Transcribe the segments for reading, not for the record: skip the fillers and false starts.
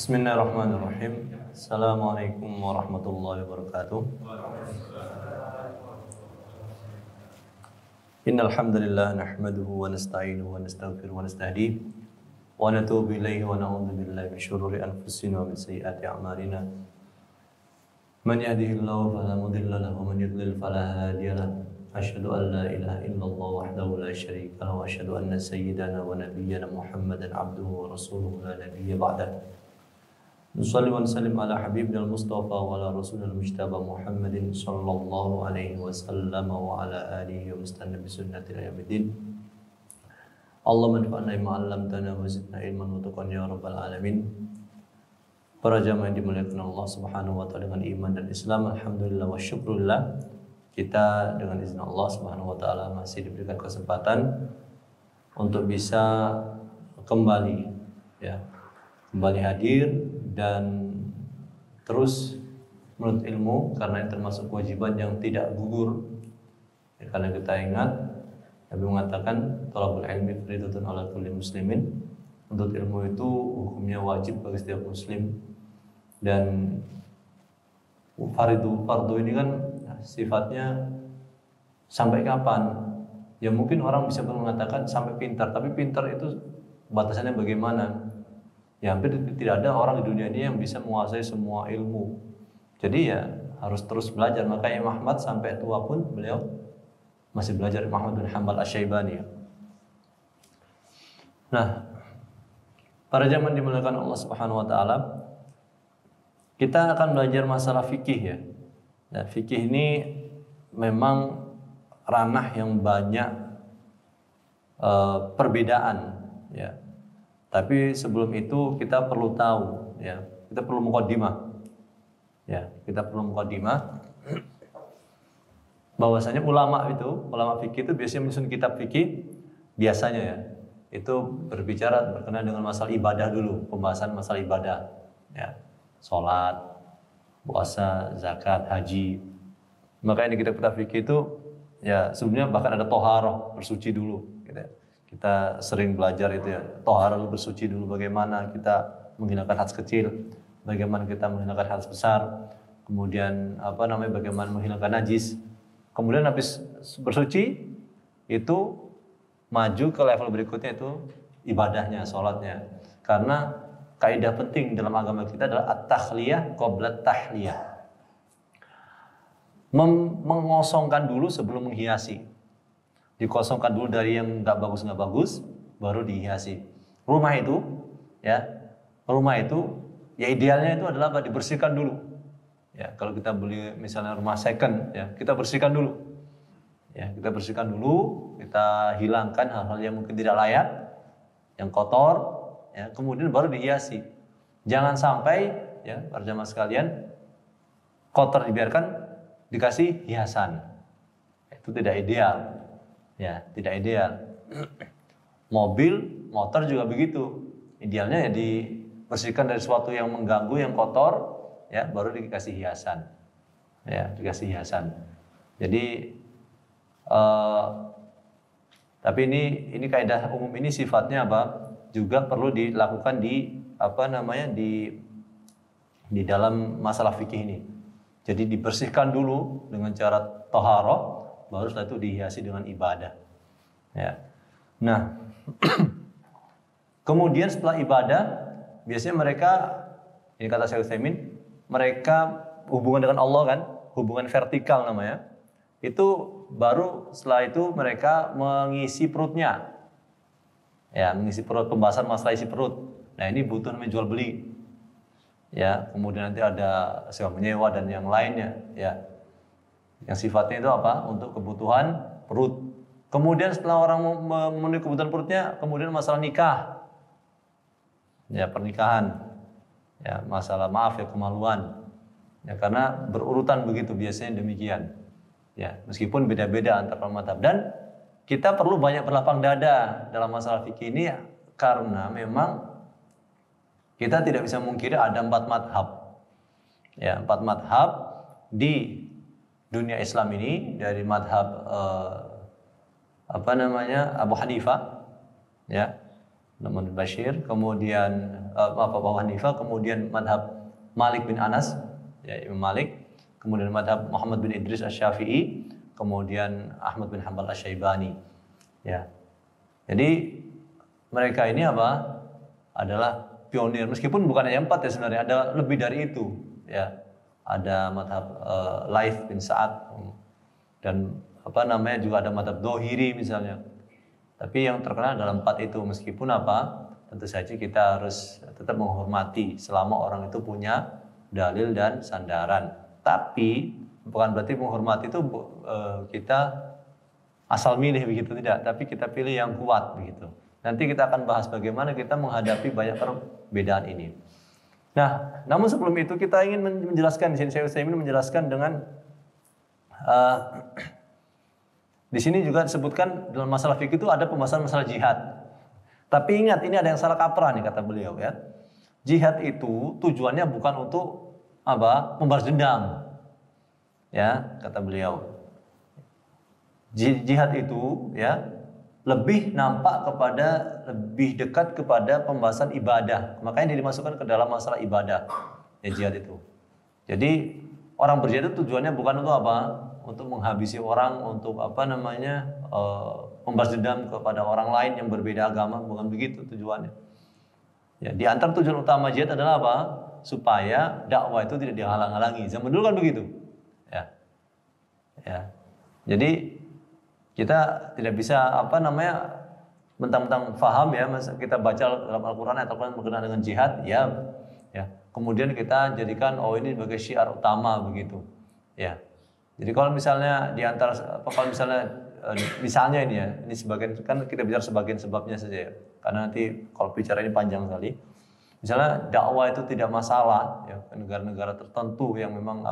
Bismillahirrahmanirrahim. Assalamualaikum warahmatullahi wabarakatuh. Innal hamdalillah nahmaduhu wa nasta'inuhu wa nastaghfiruhu wa nastahdihi wa natubu ilaihi wa na'udzu billahi min shururi anfusina wa min sayyiati a'malina. Man yahdihillahu fala mudilla lahu wa man yudlil fala hadiya lahu. Asyhadu an la ilaha illallah wahdahu la syarika lahu wa asyhadu anna sayyidana wa nabiyyana Muhammadan abduhu wa rasuluhu la nabiyya ba'dahu. Nusalli wa nusallim ala habibina al-Mustafa wa ala rasulina al-Mujtaba Muhammadin sallallahu alaihi wasallam wa ala alihi wa mustanna bi sunnati ila yaumiddin. Allahumma anfa'na bima 'allamtana wa zidna ilman wa taqwan ya rabbal alamin. Para jamaah yang dimuliakan Allah Subhanahu wa taala dengan iman dan Islam, alhamdulillah wa syukrulillah, kita dengan izin Allah Subhanahu wa taala masih diberikan kesempatan untuk bisa kembali hadir dan terus menuntut ilmu, karena ini termasuk kewajiban yang tidak gugur. Karena kita ingat Nabi mengatakan thalabul ilmi fardhatun 'ala kulli muslimin. Menuntut ilmu itu hukumnya wajib bagi setiap muslim, dan fardu ini kan sifatnya sampai kapan? Ya mungkin orang bisa mengatakan sampai pintar, tapi pintar itu batasannya bagaimana? Ya hampir tidak ada orang di dunia ini yang bisa menguasai semua ilmu. Jadi ya harus terus belajar. Makanya Imam Ahmad sampai tua pun beliau masih belajar, Ahmad bin Hanbal Asy-Syaibani. Nah, para jamaah dimuliakan Allah Subhanahu wa taala, kita akan belajar masalah fikih ya. Nah, fikih ini memang ranah yang banyak perbedaan ya. Tapi sebelum itu kita perlu tahu ya, kita perlu mukadimah. Ya, kita perlu mukadimah bahwasanya ulama fikih itu biasanya menyusun kitab fikih biasanya ya. Itu berbicara berkenaan dengan masalah ibadah dulu, pembahasan masalah ibadah ya. Salat, puasa, zakat, haji. Makanya di kitab fikih itu ya sebenarnya bahkan ada toharoh, bersuci dulu gitu ya. Kita sering belajar itu ya, tohara dulu, bersuci dulu, bagaimana kita menghilangkan hadas kecil, bagaimana kita menghilangkan hadas besar, kemudian bagaimana menghilangkan najis. Kemudian habis bersuci itu maju ke level berikutnya, itu ibadahnya, sholatnya. Karena kaidah penting dalam agama kita adalah at-takhliyah qabla at-tahliyah. Mengosongkan dulu sebelum menghiasi. Dikosongkan dulu dari yang nggak bagus, baru dihiasi. Rumah itu ya idealnya itu adalah dibersihkan dulu. Ya, kalau kita beli misalnya rumah second, ya kita bersihkan dulu. Ya, kita bersihkan dulu, kita hilangkan hal-hal yang mungkin tidak layak, yang kotor, ya, kemudian baru dihiasi. Jangan sampai ya para jamaah sekalian kotor dibiarkan dikasih hiasan. Itu tidak ideal. Ya, tidak ideal. Mobil, motor juga begitu. Idealnya ya dibersihkan dari sesuatu yang mengganggu, yang kotor, ya baru dikasih hiasan. Ya, dikasih hiasan. Jadi tapi ini kaidah umum ini sifatnya apa? Juga perlu dilakukan di di dalam masalah fikih ini. Jadi dibersihkan dulu dengan cara thaharah, baru setelah itu dihiasi dengan ibadah. Ya. Nah, kemudian setelah ibadah, biasanya mereka, ini kata Syekh Utsaimin, mereka hubungan dengan Allah kan, hubungan vertikal namanya. Itu baru setelah itu mereka mengisi perutnya. Ya, mengisi perut, pembahasan masalah isi perut. Nah, ini butuh namanya jual beli. Ya, kemudian nanti ada sewa menyewa dan yang lainnya, ya. Yang sifatnya itu apa? Untuk kebutuhan perut. Kemudian setelah orang memenuhi kebutuhan perutnya, kemudian masalah nikah. Ya, pernikahan. Ya, masalah kemaluan. Ya, karena berurutan begitu biasanya demikian. Ya, meskipun beda-beda antar mazhab, dan kita perlu banyak berlapang dada dalam masalah fikih ini ya, karena memang kita tidak bisa mungkiri ada 4 mazhab. Ya, 4 mazhab di dunia Islam ini, dari madhab Abu Hanifah, ya, Nu'man bin Bashir, kemudian Abu Hanifah, kemudian madhab Malik bin Anas, ya Imam Malik, kemudian madhab Muhammad bin Idris Asy-Syafi'i, kemudian Ahmad bin Hanbal Asy-Syaibani. Ya. Jadi mereka ini apa? Adalah pionir, meskipun bukan hanya 4 ya sebenarnya, ada lebih dari itu. Ya. Ada madhab Laits bin Sa'ad dan juga ada madhab Dohiri misalnya. Tapi yang terkenal dalam 4 itu, meskipun apa? Tentu saja kita harus tetap menghormati selama orang itu punya dalil dan sandaran. Tapi bukan berarti menghormati itu kita asal milih begitu, tidak. Tapi kita pilih yang kuat begitu. Nanti kita akan bahas bagaimana kita menghadapi banyak perbedaan ini. Nah, namun sebelum itu kita ingin menjelaskan, di sini Syekh Utsaimin menjelaskan dengan di sini juga disebutkan dalam masalah fikih itu ada pembahasan masalah jihad. Tapi ingat, ini ada yang salah kaprah nih kata beliau ya. Jihad itu tujuannya bukan untuk apa? Membalas dendam. Ya, kata beliau. Jihad itu ya lebih lebih dekat kepada pembahasan ibadah. Makanya dia dimasukkan ke dalam masalah ibadah. Ya, jihad itu. Jadi orang berjihad itu tujuannya bukan untuk apa? Untuk menghabisi orang, untuk membalas dendam kepada orang lain yang berbeda agama, bukan begitu tujuannya. Ya, di antara tujuan utama jihad adalah apa? Supaya dakwah itu tidak dihalang-halangi. Zaman dulu kan begitu. Ya. Jadi kita tidak bisa mentang-mentang faham ya, kita baca dalam Al-Qur'an ayat Al-Qur'an berkenaan dengan jihad, ya. Kemudian kita jadikan ini sebagai syiar utama begitu. Ya. Jadi kalau misalnya misalnya ini ya, ini sebagian, kan kita bicara sebagian sebabnya saja ya. Karena nanti kalau bicara ini panjang sekali. Misalnya dakwah itu tidak masalah ya, ke negara-negara tertentu yang memang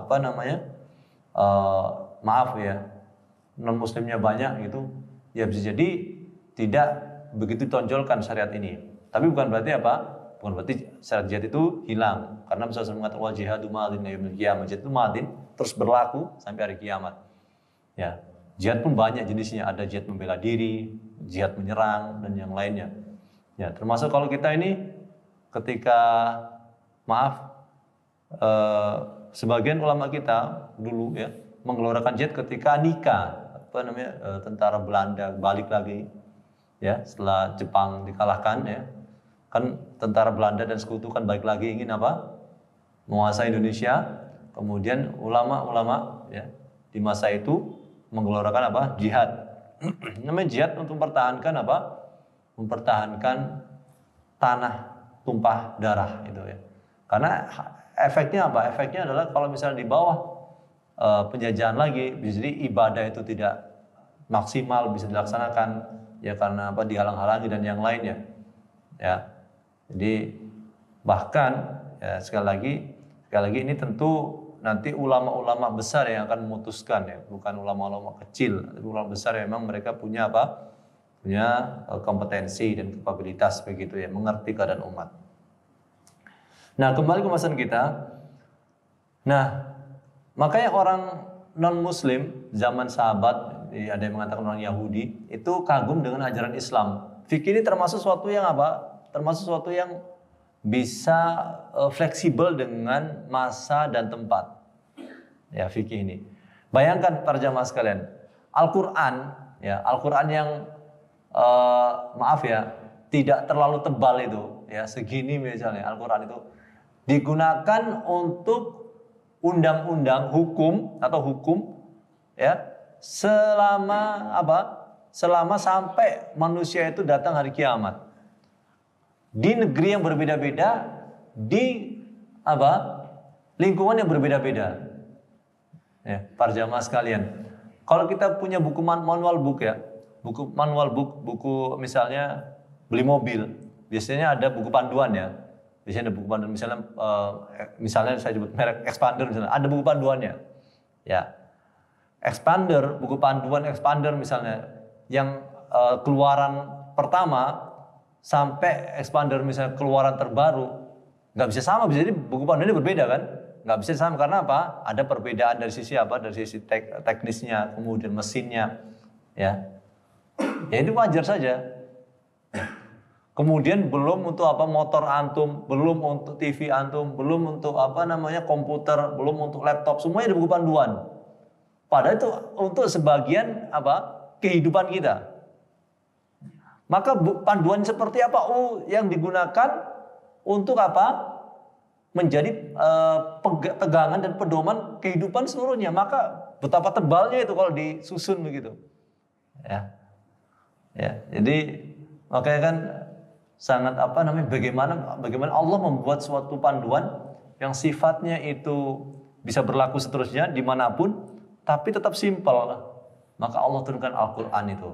maaf ya, non muslimnya banyak gitu, ya bisa jadi tidak begitu tonjolkan syariat ini. Tapi bukan berarti apa? Bukan berarti syariat jihad itu hilang. Karena misalnya mengatakan wal jihadu ma'adin yaumil qiyamah, jihad itu ma'adin, terus berlaku sampai hari kiamat. Ya, jihad pun banyak jenisnya, ada jihad membela diri, jihad menyerang dan yang lainnya. Ya, termasuk kalau kita ini ketika sebagian ulama kita dulu ya menggelorakan jihad ketika nikah, tentara Belanda balik lagi ya setelah Jepang dikalahkan ya. Kan tentara Belanda dan sekutu kan balik lagi ingin apa? Menguasai Indonesia. Kemudian ulama-ulama ya di masa itu menggelorakan apa? Jihad. Namanya jihad untuk mempertahankan apa? Mempertahankan tanah tumpah darah itu ya. Karena efeknya apa? Efeknya adalah kalau misalnya di bawah penjajahan lagi, bisa jadi ibadah itu tidak maksimal bisa dilaksanakan ya karena apa? Dihalang-halangi dan yang lainnya. Ya. Jadi bahkan ya sekali lagi ini tentu nanti ulama-ulama besar yang akan memutuskan ya, bukan ulama-ulama kecil, tapi ulama besar yang memang mereka punya apa? Punya kompetensi dan kapabilitas begitu ya, mengerti keadaan umat. Nah, kembali ke pembahasan kita. Nah, makanya orang non-muslim zaman sahabat, ada yang mengatakan orang Yahudi, itu kagum dengan ajaran Islam. Fikih ini termasuk sesuatu yang apa? Termasuk sesuatu yang bisa fleksibel dengan masa dan tempat. Ya, fikih ini. Bayangkan para jamaah sekalian, Al-Qur'an yang tidak terlalu tebal itu, ya segini misalnya Al-Qur'an itu digunakan untuk undang-undang hukum ya selama sampai manusia itu datang hari kiamat. Di negeri yang berbeda-beda, di lingkungan yang berbeda-beda. Ya, para jamaah sekalian. Kalau kita punya buku manual book ya, buku misalnya beli mobil, biasanya ada buku panduan ya. Biasanya ada buku panduan misalnya saya sebut merek Expander misalnya, ada buku panduannya. Ya. Buku panduan Expander misalnya yang keluaran pertama sampai Expander misalnya keluaran terbaru nggak bisa sama, bisa jadi buku panduannya berbeda kan, nggak bisa sama karena apa? Ada perbedaan dari sisi teknisnya, kemudian mesinnya, ya itu wajar saja. Kemudian belum untuk apa motor antum, belum untuk TV antum, belum untuk apa namanya komputer, belum untuk laptop, semuanya di buku panduan. Padahal itu untuk sebagian apa kehidupan kita. Maka panduan seperti apa yang digunakan untuk apa? Menjadi pegangan dan pedoman kehidupan seluruhnya. Maka betapa tebalnya itu kalau disusun begitu. Ya. Ya, jadi makanya kan sangat apa namanya bagaimana Allah membuat suatu panduan yang sifatnya itu bisa berlaku seterusnya dimanapun, tapi tetap simpel. Maka Allah turunkan Al-Quran itu.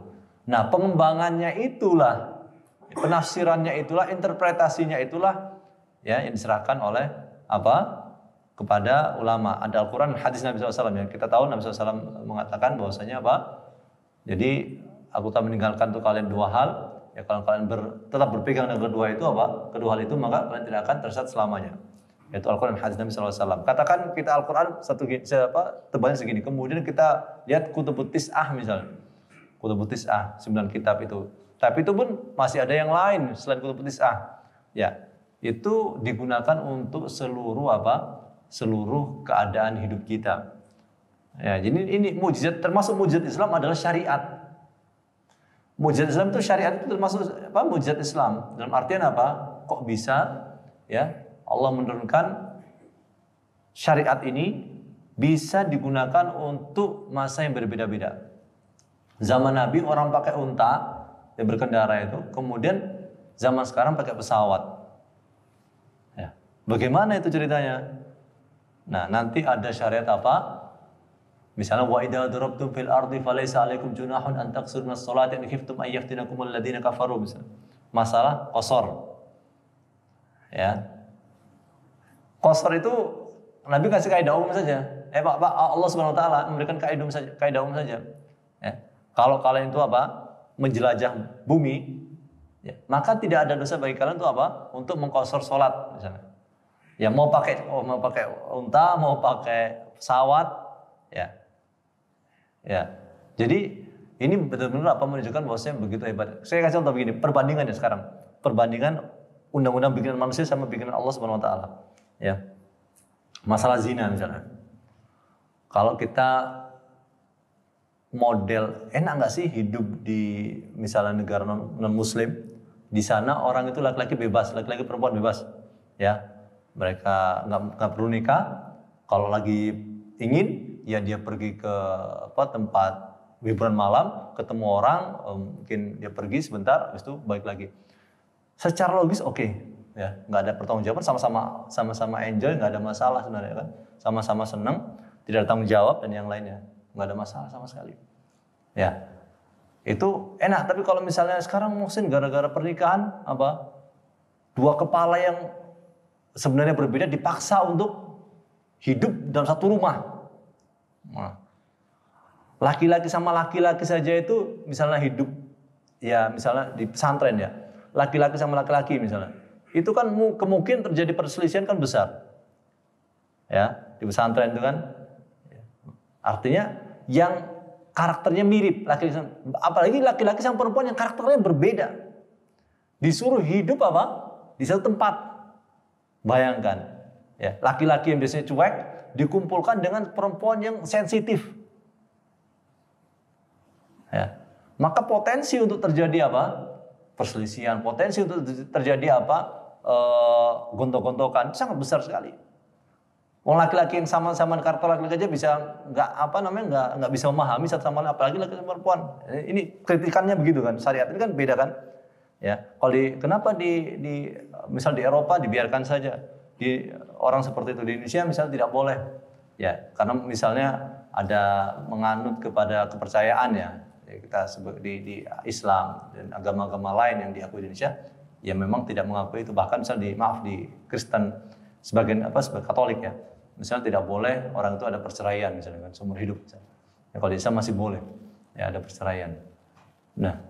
Nah, pengembangannya itulah, penafsirannya itulah, interpretasinya itulah ya yang diserahkan oleh apa? Kepada ulama. Ada Al-Quran, hadis Nabi SAW yang kita tahu Nabi SAW mengatakan bahwasanya apa? Jadi aku tak meninggalkan untuk kalian dua hal. Ya kalau kalian tetap berpegang dengan kedua itu apa? Kedua hal itu maka kalian tidak akan tersesat selamanya. Yaitu Al-Quran hadis Nabi SAW. Katakan kita Al-Quran tebalnya segini. Kemudian kita lihat Kutubut Tis'ah misalnya. Kutubut Tis'ah 9 kitab itu. Tapi itu pun masih ada yang lain selain Kutubut Tis'ah. Ya, itu digunakan untuk seluruh apa? Seluruh keadaan hidup kita. Ya, jadi ini mukjizat, termasuk mukjizat Islam adalah syariat. Mukjizat Islam itu syariat itu termasuk apa? Mukjizat Islam. Dalam artian apa? Kok bisa ya Allah menurunkan syariat ini bisa digunakan untuk masa yang berbeda-beda. Zaman Nabi orang pakai unta yang berkendara itu, kemudian zaman sekarang pakai pesawat. Ya. Bagaimana itu ceritanya? Nah, nanti ada syariat apa? Misalnya wa idza darabtum fil ardi falaysa 'alaikum junahun an taqsurna as-salata in khiftum ay yaftinakum alladziina kafaru misalnya. Masalah qasar. Ya. Qasar itu Nabi kasih kaidah umum saja. Pak Allah Subhanahu wa taala memberikan kaidah umum saja. Ya. Kalau kalian itu apa? Menjelajah bumi, ya, maka tidak ada dosa bagi kalian itu apa? Untuk mengqasar salat misalnya. Ya mau pakai unta, mau pakai pesawat, ya. Ya, jadi ini benar-benar apa menunjukkan bahwasanya begitu hebat. Saya kasih contoh begini, perbandingannya sekarang, perbandingan undang-undang bikinan manusia sama bikinan Allah Subhanahu Wa Taala. Ya, masalah zina misalnya. Kalau kita model enak nggak sih hidup di misalnya negara non Muslim, di sana orang itu laki-laki bebas, laki-laki perempuan bebas, ya, mereka nggak perlu nikah. Kalau lagi ingin ya dia pergi ke apa tempat hiburan malam, ketemu orang, mungkin dia pergi sebentar, habis itu balik lagi. Secara logis oke, ya nggak ada pertanggungjawaban, sama-sama enjoy, nggak ada masalah sebenarnya kan, sama-sama senang, tidak ada tanggung jawab dan yang lainnya, nggak ada masalah sama sekali. Ya, itu enak. Tapi kalau misalnya sekarang mungkin gara-gara pernikahan apa, dua kepala yang sebenarnya berbeda dipaksa untuk hidup dalam satu rumah. Nah, laki-laki sama laki-laki saja itu misalnya hidup ya misalnya di pesantren ya, laki-laki sama laki-laki misalnya itu kan kemungkinan terjadi perselisihan kan besar ya di pesantren itu kan, artinya yang karakternya mirip apalagi laki-laki sama perempuan yang karakternya berbeda disuruh hidup apa di satu tempat. Bayangkan ya, laki-laki yang biasanya cuek dikumpulkan dengan perempuan yang sensitif. Ya. Maka potensi untuk terjadi apa? Perselisihan, potensi untuk terjadi apa? Gontok-gontokan sangat besar sekali. Orang laki-laki yang sama-sama karakter laki-laki aja bisa nggak bisa memahami satu sama lain, apalagi laki-laki sama perempuan. Ini kritikannya begitu kan. Syariat ini kan beda kan? Ya. Kalau kenapa misal di Eropa dibiarkan saja? Di orang seperti itu di Indonesia misalnya tidak boleh ya karena misalnya ada menganut kepada kepercayaan ya kita sebut di Islam dan agama-agama lain yang diakui di Indonesia ya memang tidak mengakui itu, bahkan misalnya di Kristen sebagai Katolik ya misalnya tidak boleh orang itu ada perceraian misalnya kan seumur hidup misalnya. Ya, kalau di Islam masih boleh ya ada perceraian. Nah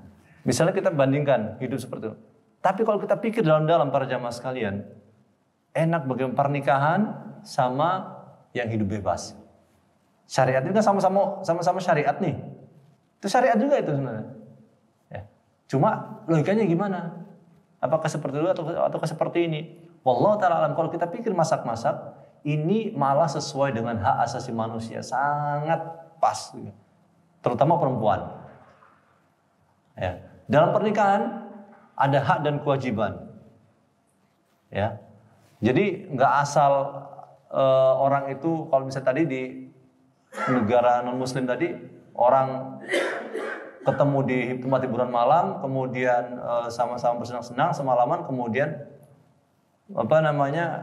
misalnya kita bandingkan hidup seperti itu, tapi kalau kita pikir dalam-dalam para jamaah sekalian, enak bagaimana pernikahan sama yang hidup bebas. Syariat ini kan sama-sama syariat nih. Itu syariat juga itu sebenarnya. Ya. Cuma logikanya gimana? Apakah seperti itu atau seperti ini? Wallahu ta'ala alam. Kalau kita pikir masak-masak, ini malah sesuai dengan hak asasi manusia, sangat pas, terutama perempuan. Ya. Dalam pernikahan ada hak dan kewajiban. Ya. Jadi nggak asal orang itu, kalau misalnya tadi di negara non muslim tadi, orang ketemu di tempat hiburan malam, kemudian sama-sama bersenang-senang semalaman, kemudian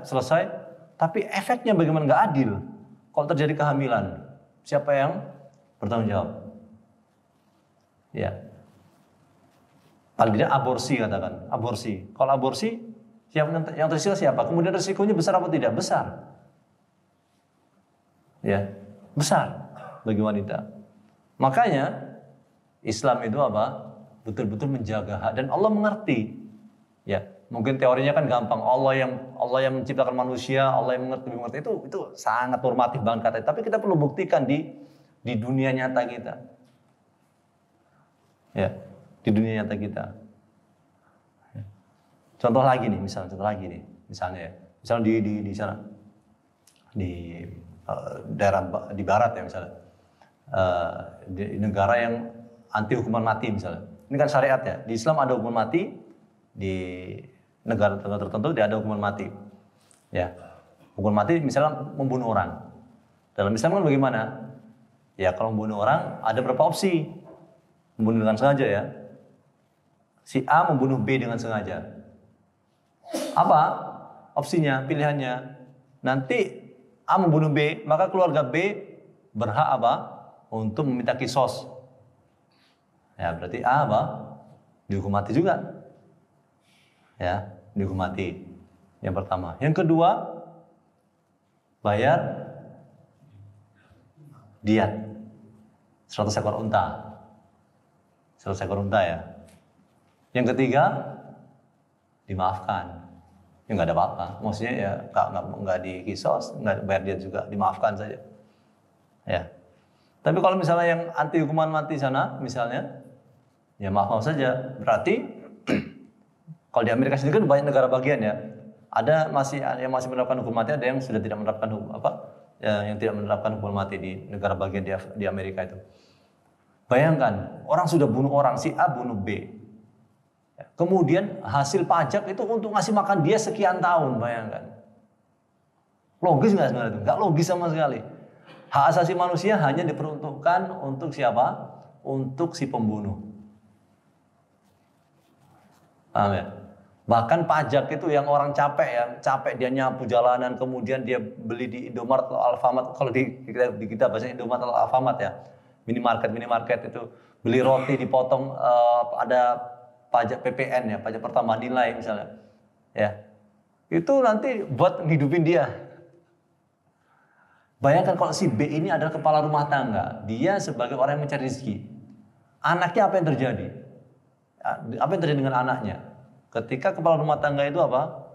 selesai, tapi efeknya bagaimana, nggak adil. Kalau terjadi kehamilan, siapa yang bertanggung jawab? Ya, paling tidak aborsi, katakan aborsi. Kalau aborsi, yang tersisa siapa? Kemudian resikonya besar apa tidak? Besar. Ya, besar bagi wanita. Makanya Islam itu apa? Betul-betul menjaga hak, dan Allah mengerti. Ya, mungkin teorinya kan gampang. Allah yang menciptakan manusia, Allah yang mengerti itu sangat normatif banget katanya. Tapi kita perlu buktikan di dunia nyata kita. Ya, di dunia nyata kita. Contoh lagi nih, misalnya ya. Misalnya di sana, di daerah di barat ya misalnya, di negara yang anti hukuman mati misalnya. Ini kan syariat ya. Di Islam ada hukuman mati, di negara tertentu dia ada hukuman mati. Ya. Hukuman mati misalnya membunuh orang. Dalam Islam kan bagaimana? Ya, kalau membunuh orang ada berapa opsi? Membunuh dengan sengaja ya. Si A membunuh B dengan sengaja. Apa opsinya, pilihannya? Nanti A membunuh B, maka keluarga B berhak apa? Untuk meminta kisos. Ya, berarti A apa? Dihukum mati juga. Ya, dihukum mati. Yang pertama. Yang kedua, bayar diat 100 ekor unta. 100 ekor unta ya. Yang ketiga, dimaafkan. Ya nggak ada apa-apa. Maksudnya ya nggak dikisos, nggak bayar diat juga, dimaafkan saja. Ya. Tapi kalau misalnya yang anti hukuman mati sana, misalnya, ya maaf saja. Berarti kalau di Amerika sendiri kan banyak negara bagian ya. Ada yang masih menerapkan hukum mati, ada yang sudah tidak menerapkan yang tidak menerapkan hukum mati di negara bagian di Amerika itu. Bayangkan, orang sudah bunuh orang, si A bunuh B. Kemudian hasil pajak itu untuk ngasih makan dia sekian tahun, bayangkan. Logis nggak sebenarnya itu? Nggak logis sama sekali. Hak asasi manusia hanya diperuntukkan untuk siapa? Untuk si pembunuh. Paham ya? Bahkan pajak itu yang orang capek dia nyapu jalanan, kemudian dia beli di Indomaret atau Alfamart. Kalau di kita bahasanya Indomaret atau Alfamart ya, minimarket itu beli roti dipotong, ada pajak PPN ya, pajak pertambahan nilai misalnya, ya itu nanti buat ngidupin dia. Bayangkan kalau si B ini adalah kepala rumah tangga, dia sebagai orang yang mencari rezeki, anaknya apa yang terjadi? Apa yang terjadi dengan anaknya? Ketika kepala rumah tangga itu apa?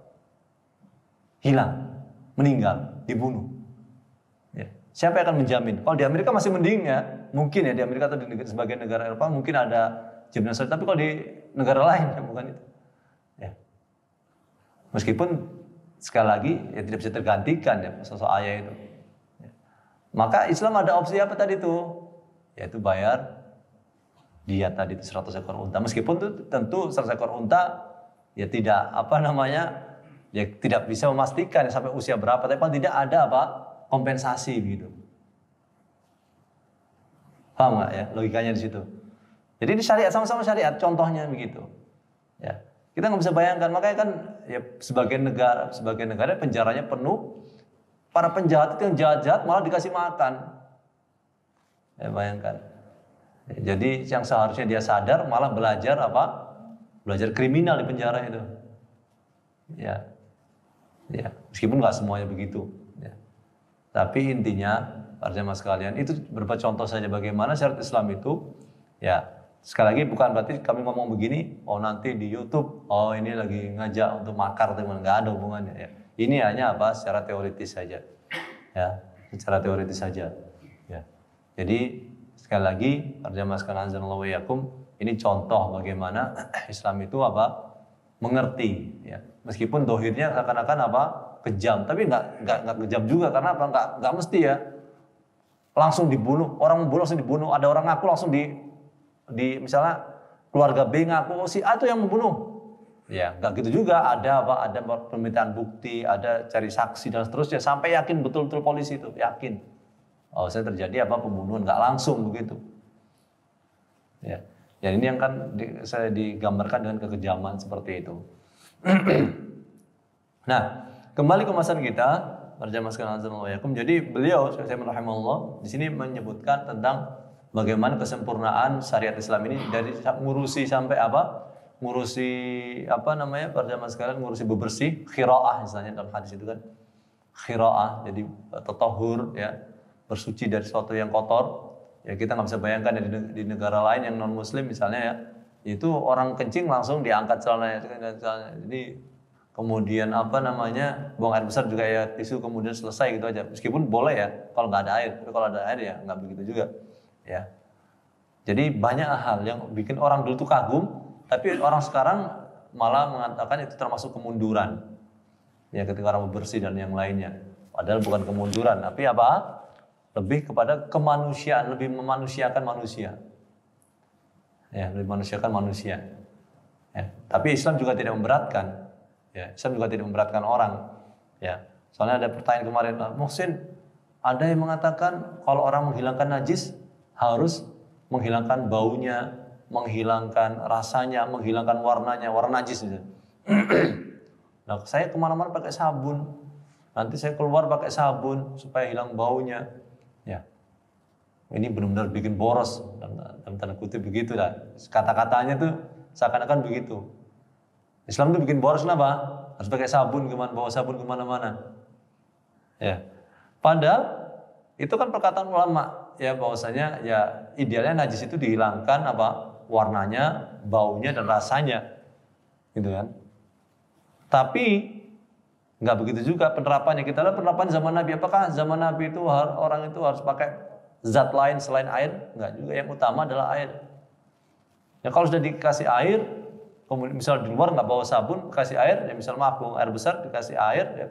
Hilang, meninggal, dibunuh. Ya. Siapa yang akan menjamin? Kalau di Amerika masih mending ya, mungkin ya di Amerika atau di sebagian negara Eropa mungkin ada jaminan sosial, tapi kalau di negara lain ya bukan itu. Ya. Meskipun sekali lagi ya tidak bisa tergantikan ya sosok ayah itu. Ya. Maka Islam ada opsi apa tadi itu? Yaitu bayar diat tadi itu 100 ekor unta. Meskipun itu tentu 100 ekor unta ya tidak ya tidak bisa memastikan ya, sampai usia berapa, tapi paling tidak ada kompensasi begitu. Paham nggak ya logikanya di situ? Jadi di syariat, sama-sama syariat, contohnya begitu. Ya, kita nggak bisa bayangkan, makanya kan ya sebagian negara penjaranya penuh, para penjahat itu yang jahat-jahat malah dikasih makan. Ya, bayangkan. Ya, jadi yang seharusnya dia sadar malah belajar belajar kriminal di penjara itu. Ya, meskipun nggak semuanya begitu. Ya. Tapi intinya, para jemaah sekalian, itu beberapa contoh saja bagaimana syariat Islam itu. Ya, sekali lagi bukan berarti kami ngomong begini, nanti di YouTube, ini lagi ngajak untuk makar, teman, nggak ada hubungannya. Ya. Ini hanya secara teoritis saja. Ya, secara teoritis saja. Ya. Jadi sekali lagi, para jemaah sekalian, azanallahu wa iyyakum, ini contoh bagaimana Islam itu mengerti, ya. Meskipun dohirnya seakan-akan apa kejam, tapi nggak kejam juga karena apa? Nggak mesti ya langsung dibunuh, orang membunuh langsung dibunuh. Ada orang ngaku langsung di misalnya keluarga B ngaku si A itu yang membunuh. Ya, nggak gitu juga. Ada apa? Ada permintaan bukti, ada cari saksi dan seterusnya sampai yakin betul-betul polisi itu yakin. Oh, saya terjadi apa pembunuhan, nggak langsung begitu. Ya, ya ini yang kan saya digambarkan dengan kekejaman seperti itu. Nah, kembali ke pembahasan kita, berjamaah sekalian azzanullahikum. Jadi beliau Syekh Utsaimin rahimahullah di sini menyebutkan tentang bagaimana kesempurnaan syariat Islam ini dari ngurusi sampai apa? Ngurusi apa namanya? Berjamaah sekalian ngurusi bebersih, khiraah misalnya dalam hadis itu kan. Khiraah, jadi tatahur ya, bersuci dari sesuatu yang kotor. Ya kita nggak bisa bayangkan di negara lain yang non muslim misalnya ya, itu orang kencing langsung diangkat celananya. Jadi kemudian apa namanya buang air besar juga ya tisu kemudian selesai gitu aja. Meskipun boleh ya kalau nggak ada air, tapi kalau ada air ya nggak begitu juga. Ya. Jadi banyak hal yang bikin orang dulu tuh kagum, tapi orang sekarang malah mengatakan itu termasuk kemunduran. Ya ketika orang bersih dan yang lainnya. Padahal bukan kemunduran, tapi apa? Lebih kepada kemanusiaan, lebih memanusiakan manusia. Ya, lebih memanusiakan manusia. Ya, tapi Islam juga tidak memberatkan. Ya, Islam juga tidak memberatkan orang. Ya, soalnya ada pertanyaan kemarin, Muhsin, ada yang mengatakan kalau orang menghilangkan najis harus menghilangkan baunya, menghilangkan rasanya, menghilangkan warnanya, warna najis. Nah, saya kemana-mana pakai sabun. Nanti saya keluar pakai sabun supaya hilang baunya. Ya, ini benar-benar bikin boros dalam tanda kutip begitu lah. Kata-katanya tuh seakan-akan begitu. Islam tuh bikin boros kenapa? Harus pakai sabun kemana, bawa sabun kemana-mana. Ya, padahal itu kan perkataan ulama ya bahwasanya ya idealnya najis itu dihilangkan apa warnanya, baunya dan rasanya, gitu kan? Tapi nggak begitu juga penerapannya. Kita lihat penerapan zaman Nabi. Apakah zaman Nabi itu orang itu harus pakai zat lain selain air? Nggak juga. Yang utama adalah air. Ya kalau sudah dikasih air, kemudian misal di luar nggak bawa sabun, kasih air, ya misal buang air besar dikasih air, ya.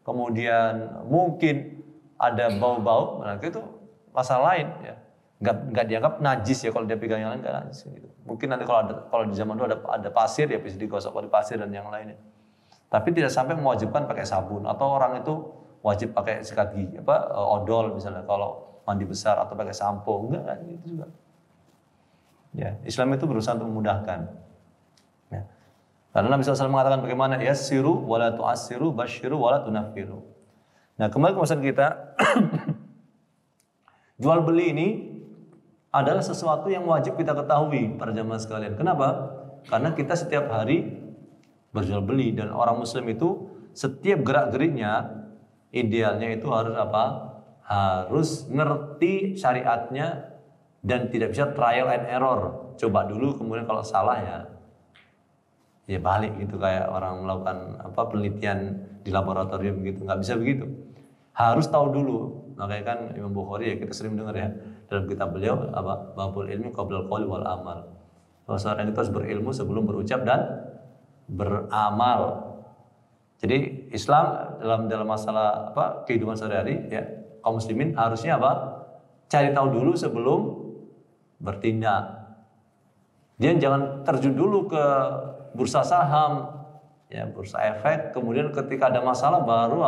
Kemudian mungkin ada bau-bau, nah itu masalah lain. Ya. Nggak dianggap najis ya kalau dia pegang yang lain nggak najis. Gitu. Mungkin nanti kalau di zaman dulu ada pasir ya bisa digosok di pasir dan yang lainnya. Tapi tidak sampai mewajibkan pakai sabun atau orang itu wajib pakai sikat gigi odol misalnya kalau mandi besar atau pakai sampo enggak gitu juga. Ya, Islam itu berusaha untuk memudahkan. Ya. Karena Nabi SAW mengatakan bagaimana yassiru wala tu'assiru basyiru wala tunaffiru. Nah, kembali ke pembahasan kita jual beli ini adalah sesuatu yang wajib kita ketahui para jamaah sekalian. Kenapa? Karena kita setiap hari berjual beli dan orang muslim itu setiap gerak-geriknya idealnya itu harus apa? Harus ngerti syariatnya dan tidak bisa trial and error. Coba dulu kemudian kalau salah ya balik gitu kayak orang melakukan penelitian di laboratorium begitu. Nggak bisa begitu. Harus tahu dulu. Makanya kan Imam Bukhari ya kita sering dengar ya dalam kitab beliau babul ilmi qablal qauli wal amal. Bahwa seorang itu harus berilmu sebelum berucap dan beramal. Jadi Islam dalam masalah kehidupan sehari-hari ya kaum muslimin harusnya cari tahu dulu sebelum bertindak. Dia jangan terjun dulu ke bursa saham ya bursa efek kemudian ketika ada masalah baru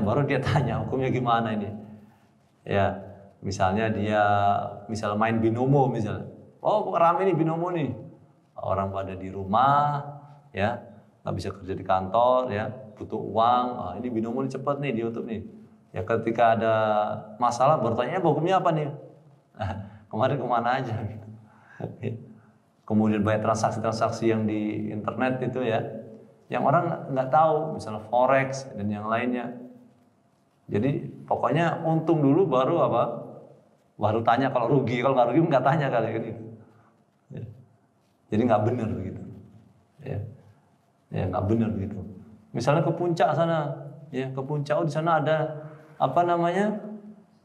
baru dia tanya hukumnya gimana ini. Ya, misalnya dia main binomo misalnya. Oh, rame nih binomo nih. Orang pada di rumah ya nggak bisa kerja di kantor ya butuh uang ini binomo ini cepet nih di YouTube nih ya ketika ada masalah bertanya hukumnya apa nih kemarin kemana aja kemudian banyak transaksi yang di internet itu ya yang orang nggak tahu misalnya forex dan yang lainnya jadi pokoknya untung dulu baru tanya kalau rugi kalau nggak rugi nggak tanya kali ini ya. Jadi nggak benar begitu, ya nggak benar begitu. Misalnya ke puncak sana, ya ke puncak di sana ada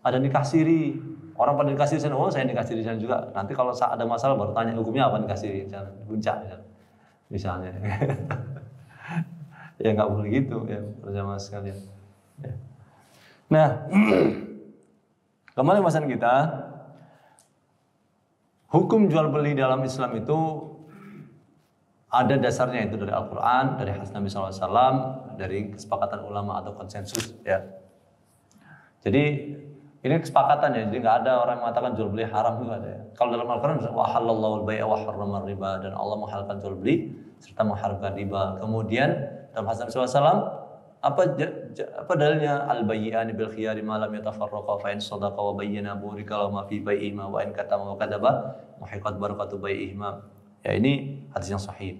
ada nikah siri, Orang pada dikasih di sana, oh saya dikasih di sana juga. Nanti kalau ada masalah baru tanya hukumnya apa dikasih di sana, puncak misalnya. Ya nggak boleh gitu ya, bersama sekalian. Ya. Nah, kembali pembahasan kita, hukum jual beli dalam Islam itu ada dasarnya itu dari Al-Quran, dari hadis Nabi SAW, dari kesepakatan ulama atau konsensus. Ya. Jadi ini kesepakatan ya, jadi nggak ada orang yang mengatakan jual beli haram juga ada ya. Kalau dalam Al-Quran wa halallahu al-bai'a wa harrama riba, dan Allah menghalalkan jual beli serta mengharamkan riba. Kemudian dalam hadis Nabi SAW apa dalilnya al-bayyi'ani bil khiyari ma lam yatafarraqa fa in sadaqa wa bayyana burika lahum fi bai'ihima wa in katama wa kadzaba muhiqat barakatu bai'ihima. Ya, ini hadis yang sahih.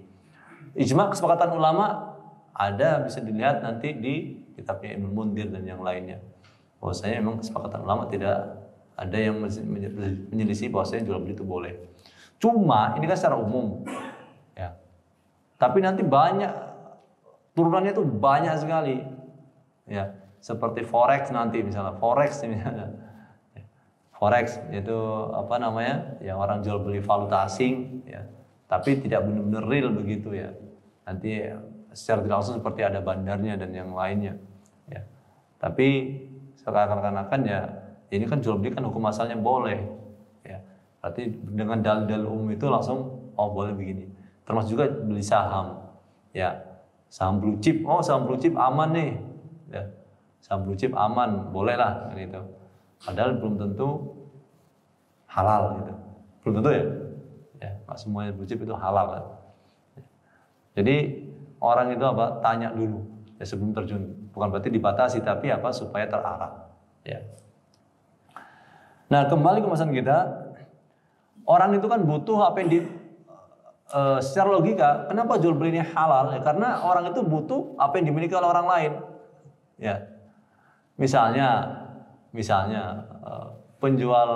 Ijma kesepakatan ulama ada, bisa dilihat nanti di kitabnya Ibnu Mundir dan yang lainnya. Bahwasanya memang kesepakatan ulama tidak ada yang menyelisih bahwasanya jual beli itu boleh. Cuma ini kan secara umum. Ya. Tapi nanti banyak turunannya itu banyak sekali. Ya, seperti forex nanti misalnya. Forex itu apa namanya? Yang orang jual beli valuta asing ya. Tapi tidak benar-benar real begitu ya. Nanti secara tidak langsung seperti ada bandarnya dan yang lainnya. Ya. Tapi seakan-akan ya ini kan jual beli kan hukum asalnya boleh. Ya. Berarti dengan dalil-dalil umum itu langsung boleh begini. Termasuk juga beli saham. Ya. Saham blue chip, saham blue chip aman nih. Ya. Saham blue chip aman, boleh lah gitu. Padahal belum tentu halal gitu. Belum tentu ya. Ya, nggak semuanya blue chip itu halal kan. Jadi orang itu tanya dulu ya sebelum terjun. Bukan berarti dibatasi, tapi supaya terarah. Ya. Nah, kembali ke pembahasan kita, orang itu kan butuh apa yang secara logika, kenapa jual beli ini halal? Ya, karena orang itu butuh apa yang dimiliki oleh orang lain. Ya, misalnya penjual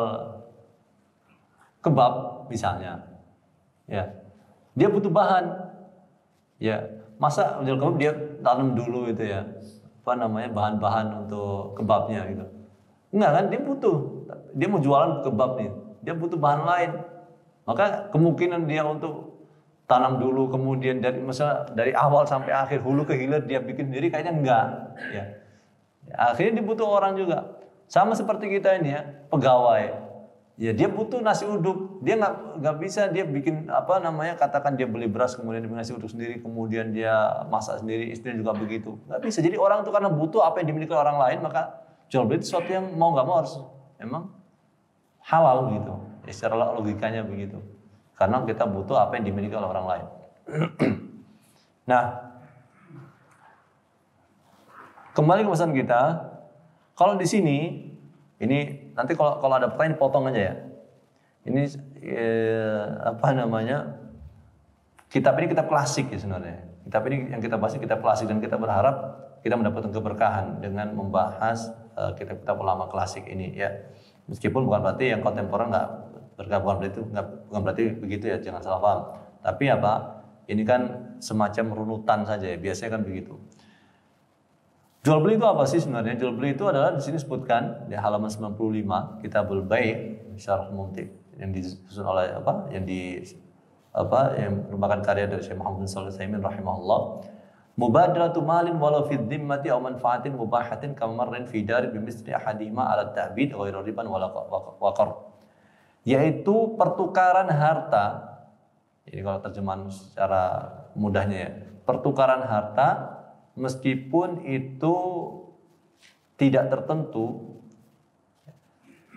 kebab misalnya. Ya, dia butuh bahan. Ya, masa jual kebab dia tanam dulu itu ya, bahan-bahan untuk kebabnya gitu. Enggak kan, dia mau jualan kebab nih, dia butuh bahan lain. Maka kemungkinan dia untuk tanam dulu kemudian dari awal sampai akhir hulu ke hilir dia bikin sendiri kayaknya enggak. Ya. Akhirnya dibutuh orang juga. Sama seperti kita ini ya, pegawai. Ya, dia butuh nasi uduk. Dia nggak bisa dia bikin katakan dia beli beras kemudian dia bikin nasi uduk sendiri kemudian dia masak sendiri, istrinya juga begitu. Nggak bisa. Jadi orang itu karena butuh apa yang dimiliki orang lain, maka jual beli itu sesuatu yang mau nggak mau harus emang halal gitu. Ya, secara logikanya begitu. Karena kita butuh apa yang dimiliki oleh orang lain. Nah, kembali ke pesan kita. Kalau di sini ini nanti kalau ada pertanyaan potong aja ya. Ini kitab ini kitab klasik ya sebenarnya. Kitab ini yang kita bahas kitab klasik dan kita berharap kita mendapatkan keberkahan dengan membahas kitab-kitab ulama klasik ini ya. Meskipun bukan berarti yang kontemporer nggak bergabung, bukan berarti begitu ya, jangan salah paham. Tapi ini kan semacam runutan saja ya, biasanya kan begitu. Jual beli itu apa sih sebenarnya? Jual beli itu adalah di sini disebutkan di halaman 95 Kitabul Bai' Syarah Mumti yang disusun oleh yang merupakan karya dari Syekh Muhammad bin Shalih Al-Utsaimin rahimahullah. Mubadaratu malin walau fi dhimmati aw manfaatin mubahatin kamarrin fi darin bimisli ahadima ala ta'bid ghairu riban wala waqar. Yaitu pertukaran harta. Ini kalau terjemahan secara mudahnya ya. Pertukaran harta meskipun itu tidak tertentu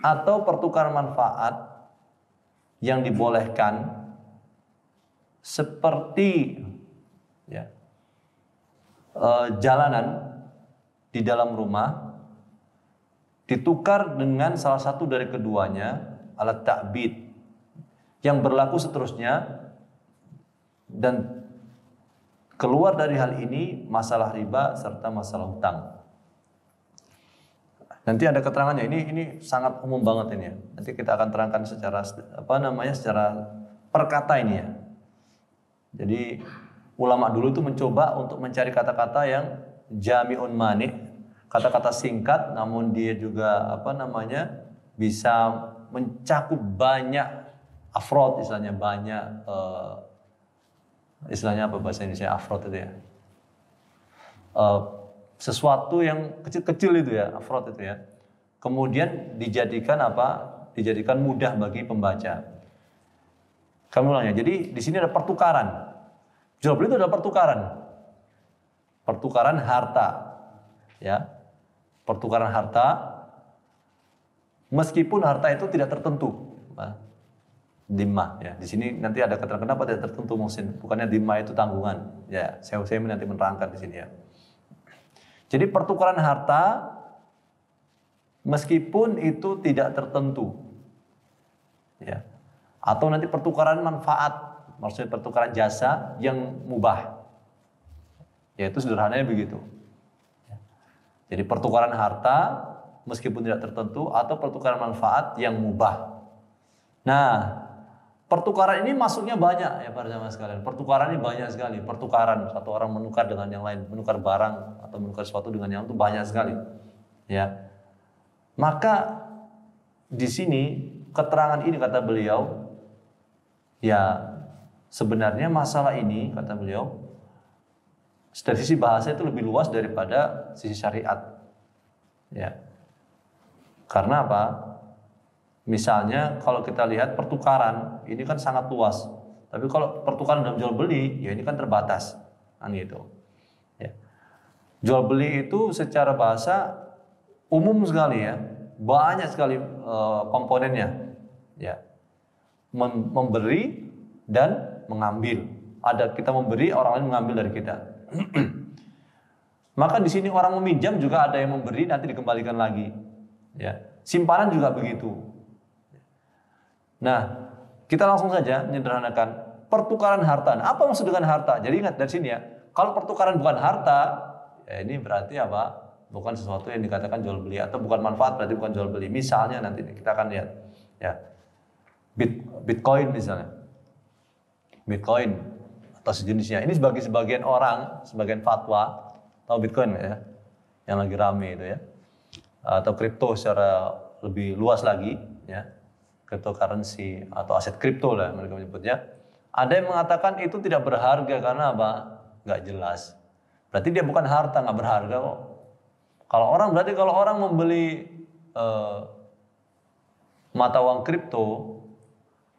atau pertukaran manfaat yang dibolehkan seperti ya, jalanan di dalam rumah ditukar dengan salah satu dari keduanya alat ta'bid yang berlaku seterusnya, dan keluar dari hal ini masalah riba serta masalah hutang. Nanti ada keterangannya. Ini sangat umum banget ini ya. Nanti kita akan terangkan secara secara perkata ini ya. Jadi ulama dulu itu mencoba untuk mencari kata-kata yang jami'un mani, kata-kata singkat namun dia juga bisa mencakup banyak afrod, istilahnya banyak, istilahnya apa bahasa Indonesia afrod itu ya, sesuatu yang kecil-kecil itu ya, afrod itu ya, kemudian dijadikan apa? Dijadikan mudah bagi pembaca. Kami ulangnya. Jadi di sini ada pertukaran. Jual beli itu adalah pertukaran harta, ya, pertukaran harta, meskipun harta itu tidak tertentu, dimah, ya. Di sini nanti ada keterangan kenapa tidak tertentu, mungkin bukannya dimah itu tanggungan, ya. Saya nanti menerangkan di sini ya. Jadi pertukaran harta, meskipun itu tidak tertentu, ya, atau nanti pertukaran manfaat. Maksudnya pertukaran jasa yang mubah, yaitu sederhananya begitu. Jadi pertukaran harta meskipun tidak tertentu atau pertukaran manfaat yang mubah. Nah, pertukaran ini masuknya banyak ya para jamaah sekalian. Pertukaran ini banyak sekali. Pertukaran satu orang menukar dengan yang lain, menukar barang atau menukar sesuatu dengan yang itu banyak sekali. Ya, maka di sini keterangan ini kata beliau, ya. Sebenarnya masalah ini, kata beliau, dari sisi bahasa itu lebih luas daripada sisi syariat. Ya. Karena apa? Misalnya kalau kita lihat pertukaran, ini kan sangat luas. Tapi kalau pertukaran dalam jual beli, ya ini kan terbatas. Kan gitu. Ya. Jual beli itu secara bahasa umum sekali ya. Banyak sekali komponennya. Ya. Memberi dan mengambil. Ada kita memberi, orang lain mengambil dari kita. Maka di sini orang meminjam juga ada yang memberi nanti dikembalikan lagi. Ya, simpanan juga begitu. Nah, kita langsung saja menyederhanakan pertukaran harta. Nah, apa maksud dengan harta? Jadi ingat dari sini ya, kalau pertukaran bukan harta, ya ini berarti apa? Bukan sesuatu yang dikatakan jual beli, atau bukan manfaat berarti bukan jual beli. Misalnya nanti kita akan lihat, ya, Bitcoin misalnya. Bitcoin atau sejenisnya. Ini sebagai sebagian orang, sebagian fatwa, tahu Bitcoin ya, yang lagi rame itu ya, atau kripto secara lebih luas lagi, ya, cryptocurrency atau aset kripto lah mereka menyebutnya. Ada yang mengatakan itu tidak berharga karena apa? Nggak jelas. Berarti dia bukan harta, nggak berharga kok. Berarti kalau orang membeli mata uang kripto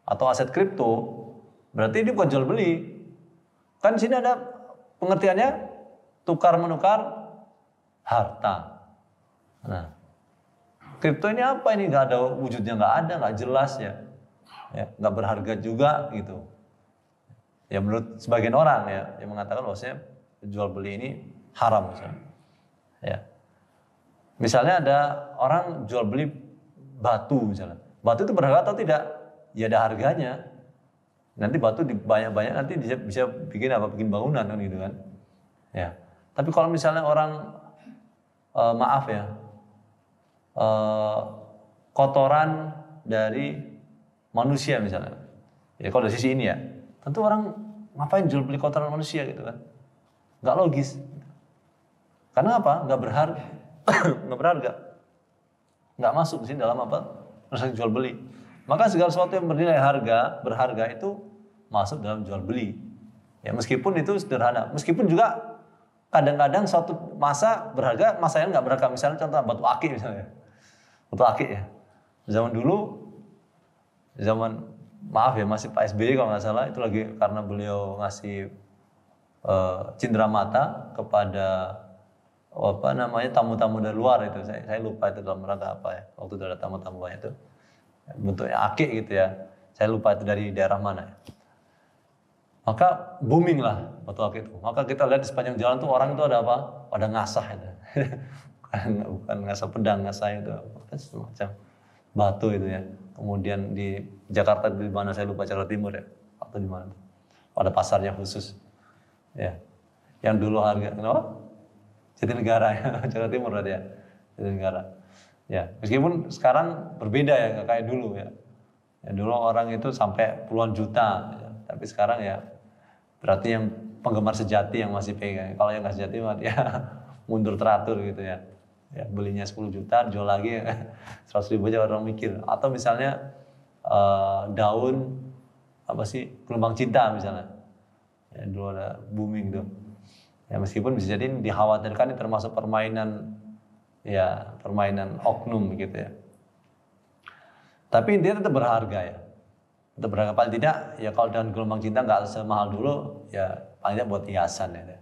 atau aset kripto, berarti ini bukan jual beli. Kan di sini ada pengertiannya tukar menukar harta. Nah, kripto ini apa ini? Nggak ada wujudnya, nggak jelas ya, nggak berharga juga gitu. Ya menurut sebagian orang ya yang mengatakan bahwasanya jual beli ini haram misalnya. Ya, misalnya ada orang jual beli batu misalnya. Batu itu berharga atau tidak? Ya ada harganya. Nanti batu banyak-banyak nanti bisa bikin apa? Bikin bangunan kan gitu kan. Ya. Tapi kalau misalnya orang maaf ya, kotoran dari manusia misalnya. Ya kalau dari sisi ini ya, tentu orang ngapain jual beli kotoran manusia gitu kan? Nggak logis. Karena apa? Nggak berharga, nggak berharga, nggak masuk di sini dalam apa? Proses jual beli. Maka segala sesuatu yang bernilai berharga itu masuk dalam jual beli. Ya meskipun itu sederhana, meskipun juga kadang-kadang suatu masa berharga, masa yang nggak berharga. Misalnya contoh batu akik misalnya, batu akik ya. Zaman dulu, maaf ya masih Pak SBY kalau nggak salah, itu lagi karena beliau ngasih cindera mata kepada tamu-tamu dari luar itu. Saya lupa itu dalam rangka apa ya. Waktu itu ada tamu-tamu banyak itu. Bentuknya akik gitu ya. Saya lupa itu dari daerah mana ya. Maka booming lah batu akik itu. Maka kita lihat di sepanjang jalan tuh orang itu ada apa? Pada ngasah itu. bukan ngasah pedang, ngasah itu semacam batu itu ya. Kemudian di Jakarta di mana saya lupa, Jakarta Timur ya. Atau di mana? Ada pasarnya khusus. Ya. Yang dulu harga kenapa? Jatinegara ya. Jakarta Timur ada ya. Jatinegara. Ya, meskipun sekarang berbeda ya, nggak kayak dulu ya. Ya dulu orang itu sampai puluhan juta, ya. Tapi sekarang ya berarti yang penggemar sejati yang masih pegang. Kalau yang nggak sejati mah dia mundur teratur gitu ya. Ya, belinya 10 juta, jual lagi 100.000 aja orang mikir. Atau misalnya daun apa sih, gelombang cinta misalnya. Ya, dulu ada booming tuh. Ya, meskipun bisa jadi dikhawatirkan ini termasuk permainan, ya permainan oknum gitu ya. Tapi intinya tetap berharga ya. Tetap berharga, paling tidak ya kalau daun gelombang cinta nggak semahal dulu, ya paling tidak buat hiasan ya.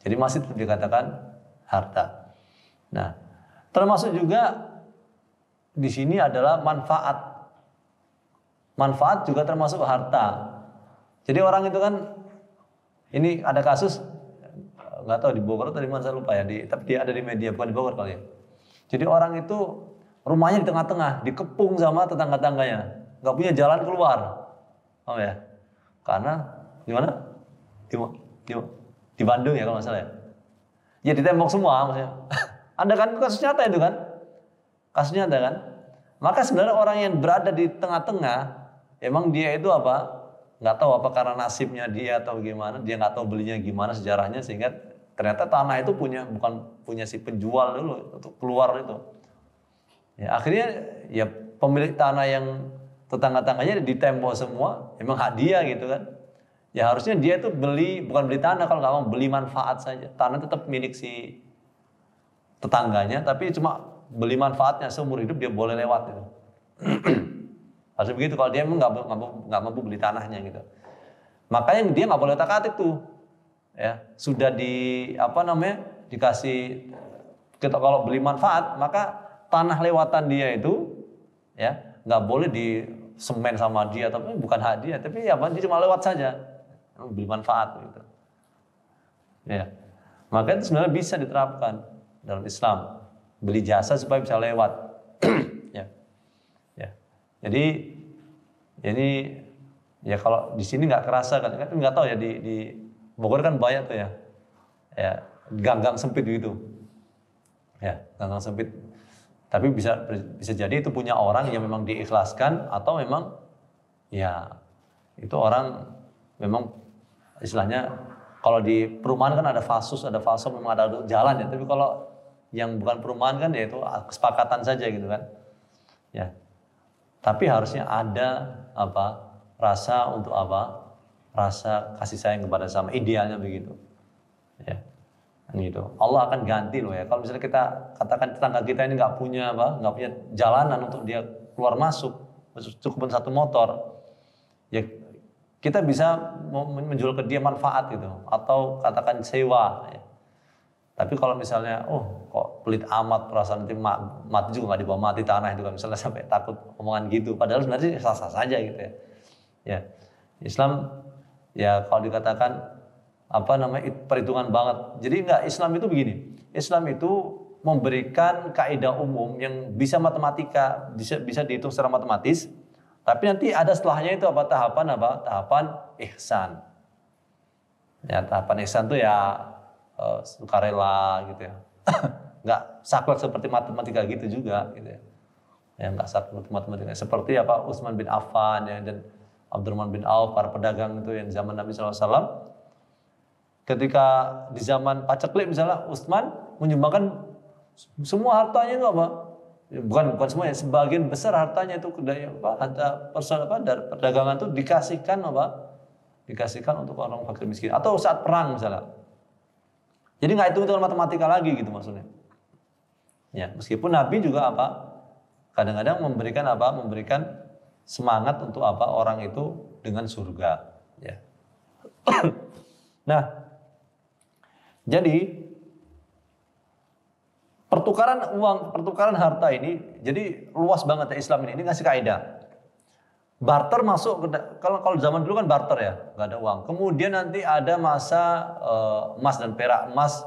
Jadi masih tetap dikatakan harta. Nah, termasuk juga di sini adalah manfaat. Manfaat juga termasuk harta. Jadi orang itu kan, ini ada kasus, nggak tahu di Bogor atau di mana saya lupa ya, tapi dia ada di media, bukan di Bogor kali ya. Jadi orang itu rumahnya di tengah-tengah, dikepung sama tetangga-tangganya, nggak punya jalan keluar, oh ya, karena di mana? Di Bandung ya kalau nggak salah ya. Ya ditembok semua maksudnya. Ada kan kasus nyata itu kan? Kasus nyata kan? Maka sebenarnya orang yang berada di tengah-tengah, emang dia itu apa? Nggak tahu apa karena nasibnya dia atau gimana, dia nggak tahu belinya gimana sejarahnya, sehingga ternyata tanah itu bukan punya si penjual dulu untuk keluar itu. Ya, akhirnya ya pemilik tanah yang tetangga-tangganya ditembok semua, emang hak dia gitu kan. Ya harusnya dia itu bukan beli tanah, kalau nggak mau beli manfaat saja. Tanah tetap milik si tetangganya, tapi cuma beli manfaatnya, seumur hidup dia boleh lewat itu. Harusnya begitu kalau dia emang nggak mampu beli tanahnya gitu. Makanya dia nggak boleh otak-atik tuh. Ya, sudah dikasih, kita kalau beli manfaat, maka tanah lewatan dia itu ya nggak boleh di semen sama dia, tapi bukan hak dia, tapi ya dia cuma lewat saja, beli manfaat gitu. Ya, maka itu sebenarnya bisa diterapkan dalam Islam, beli jasa supaya bisa lewat. Ya, ya. Jadi ya kalau di sini nggak kerasa kan nggak tahu ya, di Bogor kan banyak tuh ya, gang-gang sempit gitu, ya gang-gang sempit. Tapi bisa jadi itu punya orang yang memang diikhlaskan, atau memang ya itu orang memang istilahnya, kalau di perumahan kan ada fasus, ada faso, memang ada jalan ya. Tapi kalau yang bukan perumahan kan ya itu kesepakatan saja gitu kan. Ya. Tapi harusnya ada rasa untuk rasa kasih sayang kepada sama, idealnya begitu. Ya. Gitu. Allah akan ganti loh ya. Kalau misalnya kita katakan tetangga kita ini nggak punya jalanan untuk dia keluar masuk, cukup satu motor, ya kita bisa menjual ke dia manfaat gitu, atau katakan sewa. Ya. Tapi kalau misalnya, kok pelit amat, perasaan nanti mati juga nggak dibawa mati tanah itu kan, misalnya sampai takut omongan gitu. Padahal sebenarnya sah-sah saja gitu ya. Ya, Islam ya kalau dikatakan perhitungan banget. Jadi Islam itu begini. Islam itu memberikan kaidah umum yang bisa matematika, bisa dihitung secara matematis. Tapi nanti ada setelahnya itu tahapan ihsan. Ya, tahapan ihsan itu ya sukarela gitu ya. Nggak saklek seperti matematika gitu juga gitu ya. Ya nggak saklek matematika. Seperti Utsman bin Affan ya, dan Abdurrahman bin Auf, para pedagang itu yang zaman Nabi SAW. Ketika di zaman paceklik misalnya, Utsman menyumbangkan semua hartanya itu bukan semuanya, sebagian besar hartanya itu dari perdagangan itu dikasihkan untuk orang fakir miskin, atau saat perang misalnya. Jadi nggak hitung-hitungan matematika lagi gitu maksudnya. Ya, meskipun Nabi juga kadang-kadang memberikan semangat untuk orang itu dengan surga. Ya. Nah, jadi pertukaran harta ini jadi luas banget ya Islam ini ngasih kaidah. Barter masuk kalau zaman dulu kan barter ya, nggak ada uang. Kemudian nanti ada masa emas dan perak, emas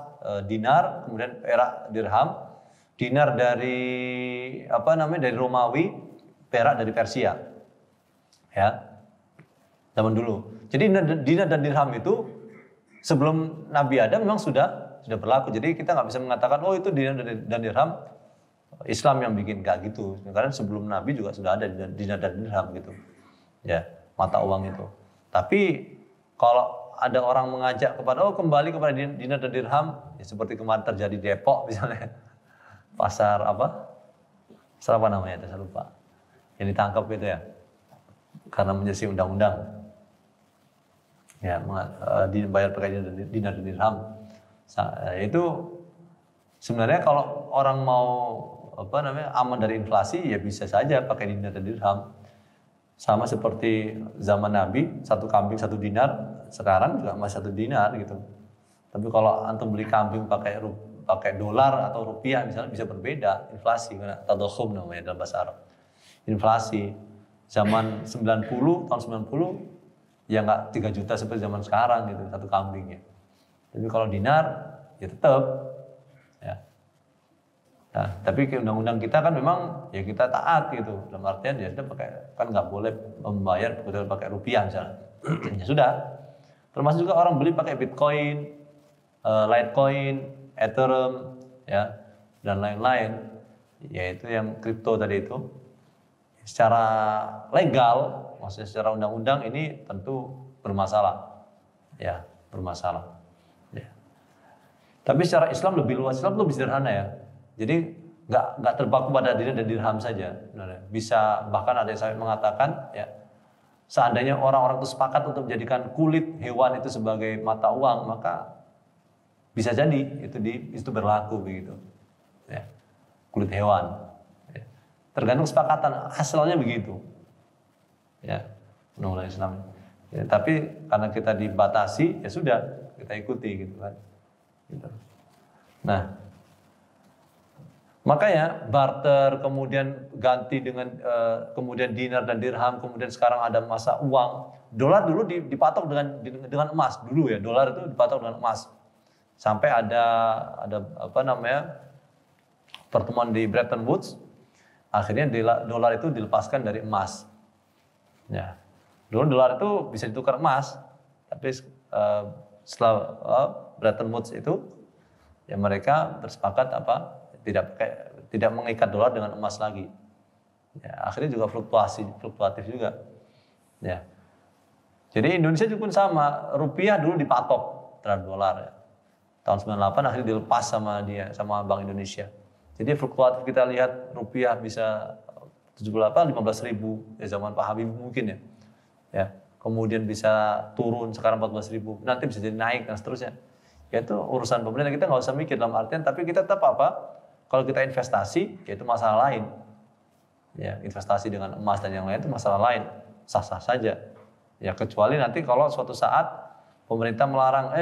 dinar, kemudian perak dirham, dinar dari dari Romawi, perak dari Persia. Ya. Zaman dulu. Jadi dinar dan dirham itu sebelum Nabi ada memang sudah berlaku. Jadi kita nggak bisa mengatakan itu dinar dan dirham Islam yang bikin, nggak gitu. Karena sebelum Nabi juga sudah ada dinar dan dirham gitu. Ya, mata uang itu. Tapi kalau ada orang mengajak kepada kembali kepada dinar dan dirham, ya seperti kemarin terjadi di Depok misalnya. pasar apa? Pasar apa namanya itu saya lupa. Yang ditangkap itu ya. Karena menyelisih undang-undang. Ya, dibayar pakai dinar dan dirham. Itu sebenarnya kalau orang mau aman dari inflasi ya bisa saja pakai dinar dan dirham. Sama seperti zaman Nabi, satu kambing satu dinar, sekarang juga masih satu dinar gitu. Tapi kalau antum beli kambing pakai dolar atau rupiah misalnya bisa berbeda, inflasi karena tadakhum namanya dalam bahasa Arab. Inflasi zaman 90 tahun 90 ya nggak 3 juta seperti zaman sekarang gitu satu kambing ya. Tapi kalau dinar ya tetap ya. Nah, tapi undang-undang kita kan memang ya kita taat gitu. Dalam artian ya sudah kan nggak boleh membayar pakai rupiah misalnya. Ya sudah. Termasuk juga orang beli pakai Bitcoin, Litecoin, Ethereum ya dan lain-lain. Yaitu yang kripto tadi itu. Secara legal, maksudnya secara undang-undang ini tentu bermasalah. Ya, bermasalah. Ya. Tapi secara Islam lebih luas, Islam lebih sederhana ya. Jadi nggak terpaku pada dinar dan dirham saja. Bisa bahkan ada yang sampai mengatakan ya seandainya orang-orang itu sepakat untuk menjadikan kulit hewan itu sebagai mata uang maka bisa jadi itu berlaku begitu. Ya. Kulit hewan. Ya. Tergantung kesepakatan asalnya begitu. Ya, undang-undang Islam. Ya, tapi karena kita dibatasi ya sudah kita ikuti gitu kan. Gitu. Nah, makanya barter kemudian ganti dengan kemudian dinar dan dirham, kemudian sekarang ada masa uang. Dolar dulu dipatok dengan emas dulu ya. Dolar itu dipatok dengan emas. Sampai ada pertemuan di Bretton Woods. Akhirnya dolar itu dilepaskan dari emas. Ya. Dulu dolar itu bisa ditukar emas. Tapi setelah Bretton Woods itu ya mereka bersepakat tidak mengikat dolar dengan emas lagi. Ya, akhirnya juga fluktuatif juga. Ya. Jadi Indonesia juga sama, rupiah dulu dipatok terhadap dolar ya. Tahun 98 akhirnya dilepas sama Bank Indonesia. Jadi fluktuatif kita lihat rupiah bisa 15.000 ya zaman Pak Habibie mungkin ya. Ya. Kemudian bisa turun sekarang 14.000, nanti bisa jadi naik dan seterusnya. Ya itu urusan pemerintah, kita nggak usah mikir dalam artian, tapi kita tetap kalau kita investasi, ya itu masalah lain. Ya, investasi dengan emas dan yang lain itu masalah lain, sah-sah saja. Ya kecuali nanti kalau suatu saat pemerintah melarang,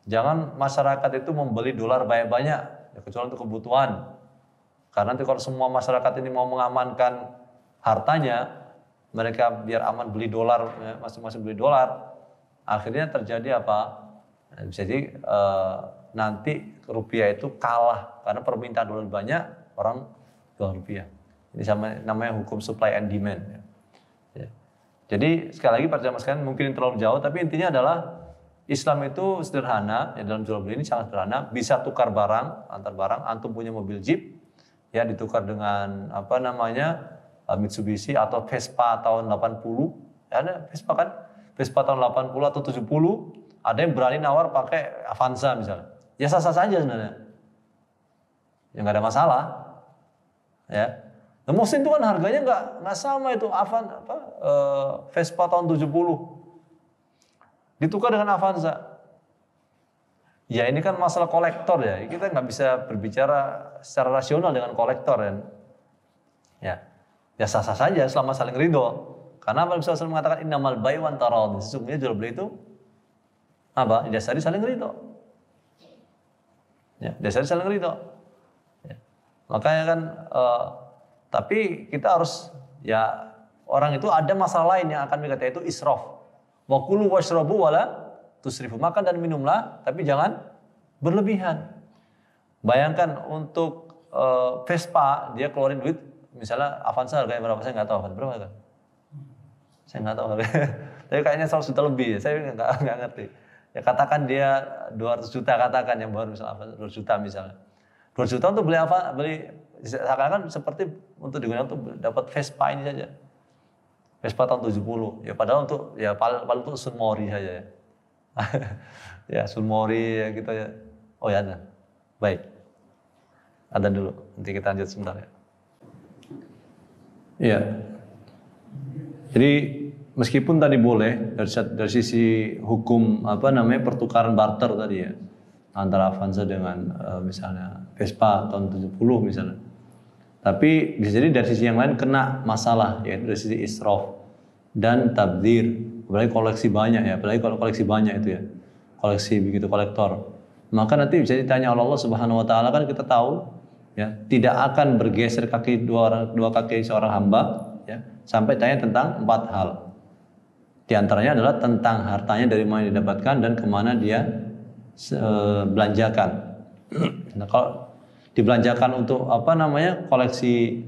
jangan masyarakat itu membeli dolar banyak-banyak, ya, kecuali untuk kebutuhan. Karena nanti kalau semua masyarakat ini mau mengamankan hartanya, mereka biar aman beli dolar, ya, masing-masing beli dolar, akhirnya terjadi apa? Bisa jadi nanti rupiah itu kalah karena permintaan dolar banyak, orang jual rupiah. Ini namanya hukum supply and demand. Ya. Jadi sekali lagi para jamaah sekalian mungkin terlalu jauh, tapi intinya adalah Islam itu sederhana. Ya, dalam jual beli ini sangat sederhana. Bisa tukar antar barang. Antum punya mobil Jeep, ya ditukar dengan Mitsubishi atau Vespa tahun 80. Ya, ada Vespa kan? Vespa tahun 80 atau 70. Ada yang berani nawar pakai Avanza misalnya. Ya sah-sah saja sebenarnya. Ya nggak ada masalah. Ya. Nah, mesin itu kan harganya nggak sama itu Vespa tahun 70. Ditukar dengan Avanza. Ya ini kan masalah kolektor ya. Kita nggak bisa berbicara secara rasional dengan kolektor kan. Ya. Ya sah-sah saja selama saling ridho. Karena Nabi SAW mengatakan innamal bai' wan taradhi. Sesungguhnya jual beli itu didasari saling ridho. Ya, dasarnya saling ridho. Ya. Makanya kan, tapi kita harus ya orang itu ada masalah lain yang akan dikata itu israf. Wa kulu washrabu wala tusrifu. Makan dan minumlah, tapi jangan berlebihan. Bayangkan untuk Vespa dia keluarin duit, misalnya Avanza harganya berapa? Saya nggak tahu Avanza berapa kan? Saya nggak tahu. Tapi kayaknya 100 juta lebih. Saya nggak ngerti. Ya katakan dia 200 juta katakan yang baru misalnya 200 juta misalnya. 200 juta untuk beli seakan-akan seperti untuk digunakan untuk dapat Vespa ini saja. Vespa tahun 70. Ya padahal paling untuk Sunmori saja ya. Ya Sunmori ya gitu ya. Oh ya ada. Baik. Ada dulu, nanti kita lanjut sebentar ya. Iya. Jadi meskipun tadi boleh dari sisi hukum pertukaran barter tadi ya, antara Avanza dengan misalnya Vespa tahun 70 misalnya. Tapi bisa jadi dari sisi yang lain kena masalah, yaitu dari sisi israf dan tabdzir. Apalagi koleksi banyak ya, apalagi kalau koleksi banyak itu ya, koleksi begitu kolektor. Maka nanti bisa ditanya oleh Allah Subhanahu Wa Taala, kan kita tahu ya, tidak akan bergeser dua kaki seorang hamba ya, sampai tanya tentang 4 hal. Di antaranya adalah tentang hartanya dari mana didapatkan dan kemana dia belanjakan. Nah, kalau dibelanjakan untuk koleksi,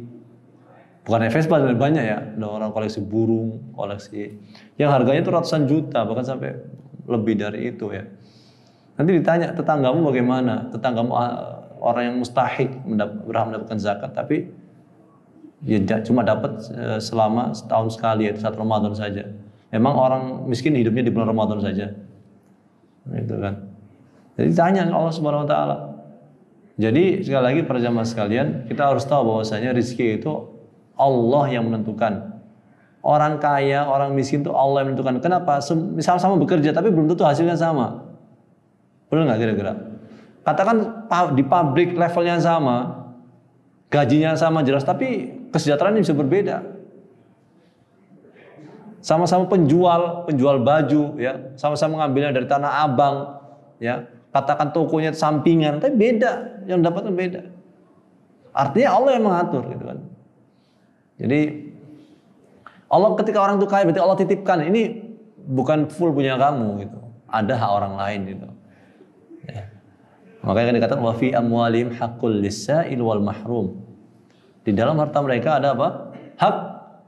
bukan Vespa, banyak ya, ada orang koleksi burung, koleksi yang harganya itu ratusan juta, bahkan sampai lebih dari itu ya. Nanti ditanya tetanggamu bagaimana, tetanggamu orang yang mustahik berhak mendapatkan zakat, tapi dia cuma dapat selama setahun sekali, yaitu saat Ramadan saja. Memang orang miskin hidupnya di bulan Ramadan saja, itu kan. Jadi tanya Allah Subhanahu Wa Taala. Jadi sekali lagi para jamaah sekalian, kita harus tahu bahwasanya rezeki itu Allah yang menentukan. Orang kaya, orang miskin itu Allah yang menentukan. Kenapa? Misal sama bekerja tapi belum tentu hasilnya sama. Benar nggak kira-kira? Katakan di pabrik levelnya sama, gajinya sama jelas, tapi kesejahteraannya bisa berbeda. Sama-sama penjual baju ya, sama-sama ngambilnya dari Tanah Abang ya. Katakan tokonya sampingan, tapi beda, yang dapatkan beda. Artinya Allah yang mengatur gitu kan. Jadi Allah ketika orang itu kaya berarti Allah titipkan, ini bukan full punya kamu gitu. Ada hak orang lain gitu. Ya. Makanya kan dikatakan wa fi amwalihim haqqul lis-sa'il wal mahrum. Di dalam harta mereka ada apa? Hak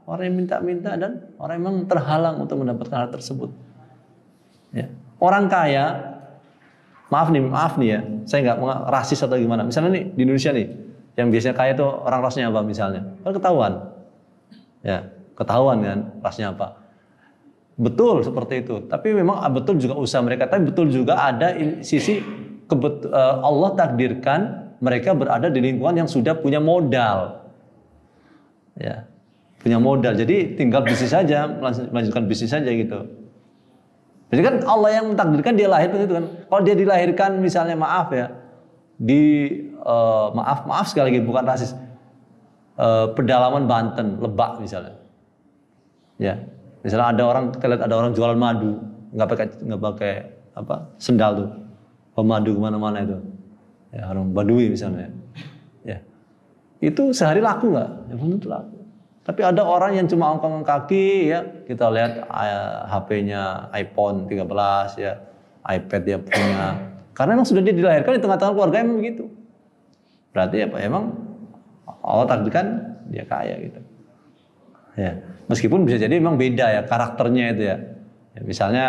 orang yang minta-minta dan orang yang memang terhalang untuk mendapatkan hal tersebut. Ya. Orang kaya, maaf nih ya, saya nggak rasis atau gimana. Misalnya nih di Indonesia nih, yang biasanya kaya itu orang rasnya apa misalnya? Kan ketahuan, ya ketahuan kan rasnya apa. Betul seperti itu. Tapi memang betul juga usaha mereka. Tapi betul juga ada sisi Allah takdirkan mereka berada di lingkungan yang sudah punya modal, ya punya modal. Jadi tinggal bisnis saja, melanjutkan bisnis saja gitu. Jadi kan Allah yang mentakdirkan dia lahir itu kan. Kalau dia dilahirkan misalnya maaf ya, maaf sekali lagi bukan rasis, pedalaman Banten, Lebak misalnya, ya misalnya kita lihat ada orang jualan madu, nggak pakai sendal tuh, pemadu kemana-mana itu, ya orang Badui misalnya, ya itu sehari laku nggak? Ya belum tentu laku. Tapi ada orang yang cuma ongkang kaki ya, kita lihat HP-nya iPhone 13 ya, iPad dia punya. Karena memang sudah dia dilahirkan di tengah-tengah keluarga emang begitu. Berarti apa? Emang Allah takdirkan dia kaya gitu. Ya, meskipun bisa jadi memang beda ya karakternya itu ya. Ya misalnya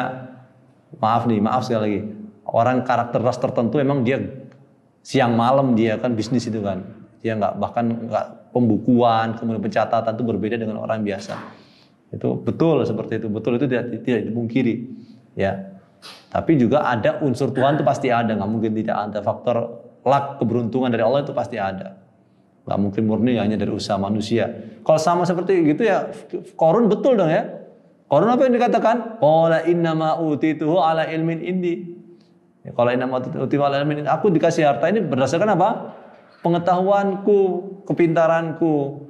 maaf sekali lagi. Orang karakter ras tertentu emang dia siang malam dia kan bisnis itu kan. Dia nggak pembukuan, kemudian pencatatan itu berbeda dengan orang biasa. Itu betul seperti itu. Betul itu tidak dipungkiri. Ya. Tapi juga ada unsur Tuhan itu pasti ada, nggak mungkin tidak ada. Faktor luck, keberuntungan dari Allah itu pasti ada. Nggak mungkin murni hanya dari usaha manusia. Kalau sama seperti gitu ya, Qarun betul dong ya. Qarun apa yang dikatakan? Qala innama utituhu ala ilmin indi. Ya, qala innama utituhu ala ilmin indi. Aku dikasih harta ini berdasarkan apa? Pengetahuanku, kepintaranku.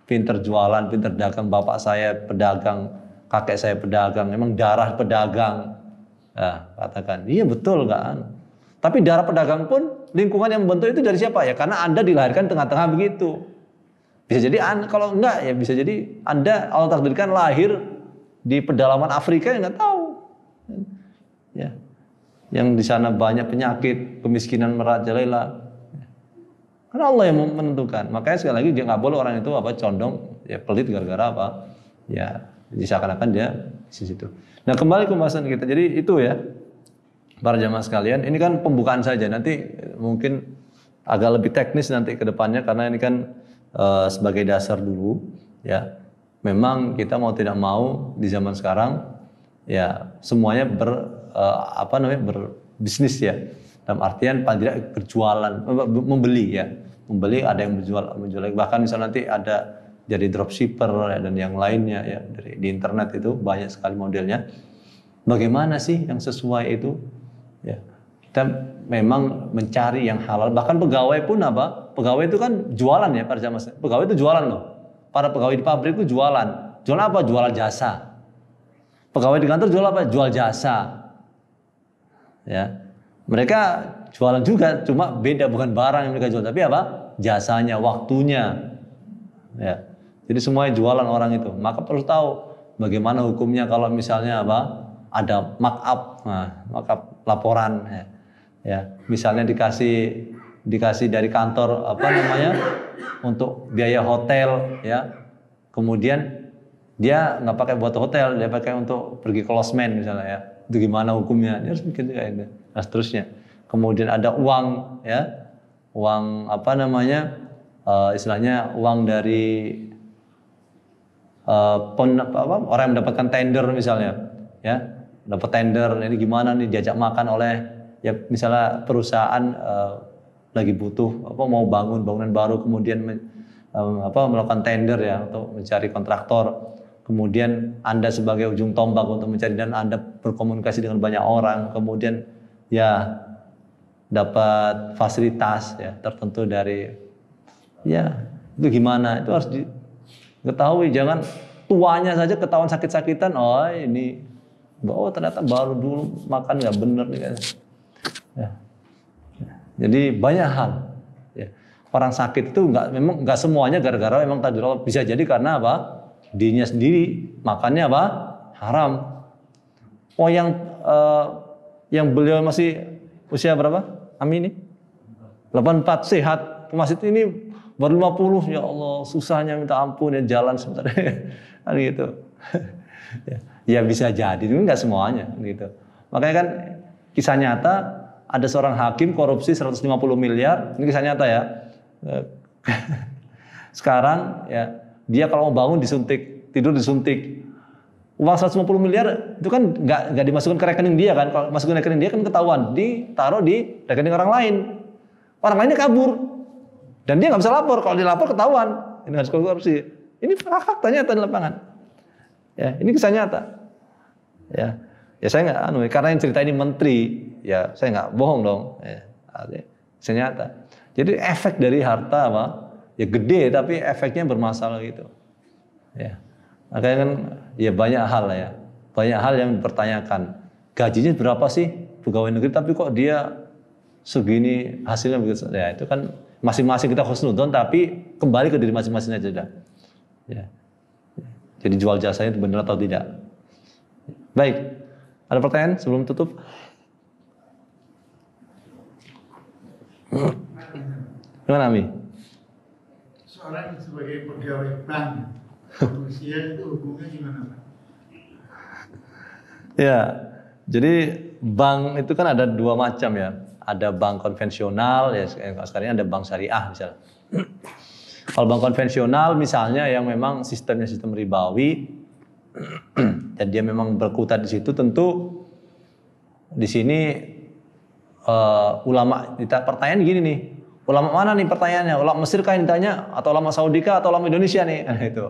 Pinter jualan, pinter dagang, bapak saya pedagang, kakek saya pedagang, memang darah pedagang. Nah, katakan, iya betul kan. Tapi darah pedagang pun lingkungan yang membentuk itu dari siapa ya? Karena Anda dilahirkan tengah-tengah begitu. Bisa jadi kalau enggak ya bisa jadi Anda Allah takdirkan lahir di pedalaman Afrika yang nggak tahu. Ya. Yang di sana banyak penyakit, kemiskinan merajalela. Karena Allah yang menentukan. Makanya sekali lagi dia nggak boleh orang itu condong ya pelit gara-gara apa? Ya, seakan-akan dia di situ. Nah, kembali ke pembahasan kita. Jadi itu ya para jamaah sekalian, ini kan pembukaan saja. Nanti mungkin agak lebih teknis nanti ke depannya karena ini kan sebagai dasar dulu ya. Memang kita mau tidak mau di zaman sekarang ya semuanya berbisnis ya. Dalam artian paling tidak berjualan, membeli ya. Membeli, ada yang menjual, bahkan misalnya nanti ada jadi dropshipper ya, dan yang lainnya ya, di internet itu banyak sekali modelnya. Bagaimana sih yang sesuai itu? Ya, kita memang mencari yang halal. Bahkan pegawai pun apa? Pegawai itu kan jualan ya para jamaah. Pegawai itu jualan loh. Para pegawai di pabrik itu jualan. Jualan apa? Jual jasa. Pegawai di kantor jual apa? Jual jasa. Ya. Mereka jualan juga, cuma beda, bukan barang yang mereka jual, tapi apa? Jasanya, waktunya. Ya. Jadi semuanya jualan orang itu. Maka perlu tahu bagaimana hukumnya kalau misalnya apa? Ada markup, markup laporan. Ya. Misalnya dikasih dari kantor apa namanya untuk biaya hotel, ya. Kemudian dia nggak pakai buat hotel, dia pakai untuk pergi ke losmen misalnya ya. Itu gimana hukumnya? Dia harus bikin juga ini. Nah seterusnya. Kemudian ada uang ya, uang apa namanya, istilahnya uang dari orang yang mendapatkan tender misalnya, ya dapat tender, ini gimana nih diajak makan oleh ya misalnya perusahaan lagi butuh apa mau bangun bangunan baru, kemudian melakukan tender ya untuk mencari kontraktor. Kemudian Anda sebagai ujung tombak untuk mencari, dan Anda berkomunikasi dengan banyak orang, kemudian ya dapat fasilitas ya tertentu dari ya itu gimana, itu harus diketahui. Jangan tuanya saja ketahuan sakit-sakitan, oh ini ternyata baru dulu makan nggak bener nih ya. Jadi banyak hal ya. Orang sakit itu memang nggak semuanya gara-gara memang tadi, bisa jadi karena apa? Dirinya sendiri makannya apa? Haram. Oh yang beliau masih usia berapa? Ami ini 84 sehat. Mas itu ini baru 50, ya Allah susahnya minta ampun ya, jalan sebentar. Kan gitu. Ya bisa jadi, itu enggak semuanya gitu. Makanya kan kisah nyata ada seorang hakim korupsi 150 miliar, ini kisah nyata ya. Sekarang ya dia kalau mau bangun disuntik, tidur disuntik. Uang 150 miliar itu kan nggak dimasukkan ke rekening dia kan. Kalau masukin rekening dia kan ketahuan, ditaruh di rekening orang lain. Orang lainnya kabur. Dan dia nggak bisa lapor. Kalau dilapor ketahuan. Ini harus korupsi. Ini faktanya nyata di lapangan. Ya, ini kisah nyata. Ya saya nggak karena yang cerita ini menteri, ya saya nggak bohong dong. Ya, kisah nyata. Jadi efek dari harta apa? Ya gede, tapi efeknya bermasalah gitu. Ya. Makanya kan ya banyak hal ya. Banyak hal yang dipertanyakan. Gajinya berapa sih pegawai negeri, tapi kok dia segini hasilnya begitu. Ya itu kan masing-masing kita husnudzon, tapi kembali ke diri masing-masing aja dah. Ya. Jadi jual jasanya itu benar atau tidak. Baik. Ada pertanyaan sebelum tutup? Gimana Ami? Seorang sebagai pegawai bank, manusia itu hukumnya gimana Pak? Ya, jadi bank itu kan ada dua macam ya. Ada bank konvensional, ya sekarang ada bank syariah misalnya. Kalau bank konvensional misalnya yang memang sistemnya sistem ribawi, dan dia memang berkutat di situ, tentu di sini ulama, pertanyaan gini nih. Ulama mana nih pertanyaannya? Ulama Mesir kah yang ditanya, atau ulama Saudi kah, atau ulama Indonesia nih? Nah, itu.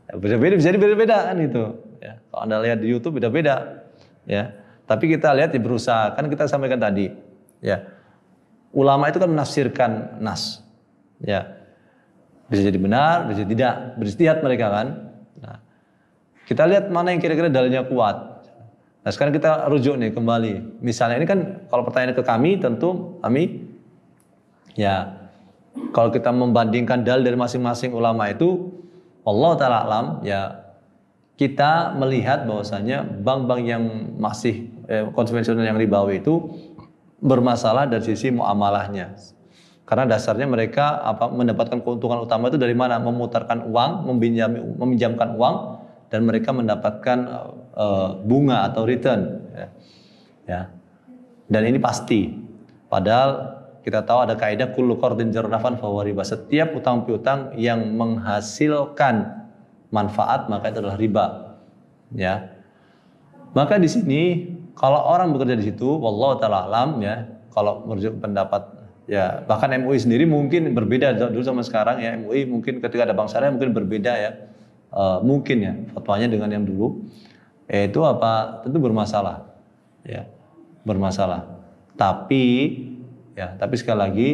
Ya, beda-beda, bisa beda-beda kan itu. Ya, kalau Anda lihat di YouTube beda-beda. Ya, tapi kita lihat berusaha, kan kita sampaikan tadi. Ya, ulama itu kan menafsirkan nas. Ya, bisa jadi benar, bisa tidak. Beristihad mereka kan. Nah, kita lihat mana yang kira-kira dalilnya kuat. Nah, sekarang kita rujuk nih kembali. Misalnya ini kan kalau pertanyaan ke kami, tentu kami ya, kalau kita membandingkan dalil dari masing-masing ulama itu, Allah Ta'ala alam, ya kita melihat bahwasanya bank-bank yang masih konvensional yang ribawi itu bermasalah dari sisi muamalahnya. Karena dasarnya mereka mendapatkan keuntungan utama itu dari mana? Memutarkan uang, meminjamkan uang, dan mereka mendapatkan bunga atau return. Ya. Dan ini pasti. Padahal kita tahu ada kaidah kullu qardin jarrafan fahuwa riba. Setiap utang piutang yang menghasilkan manfaat maka itu adalah riba. Ya. Maka di sini kalau orang bekerja di situ, wallahu taala alam ya, kalau merujuk pendapat ya bahkan MUI sendiri mungkin berbeda dulu sama sekarang ya. MUI mungkin ketika ada bank syariah mungkin berbeda ya. Mungkin ya fatwanya dengan yang dulu. Itu apa? Tentu bermasalah. Ya. Bermasalah. Tapi sekali lagi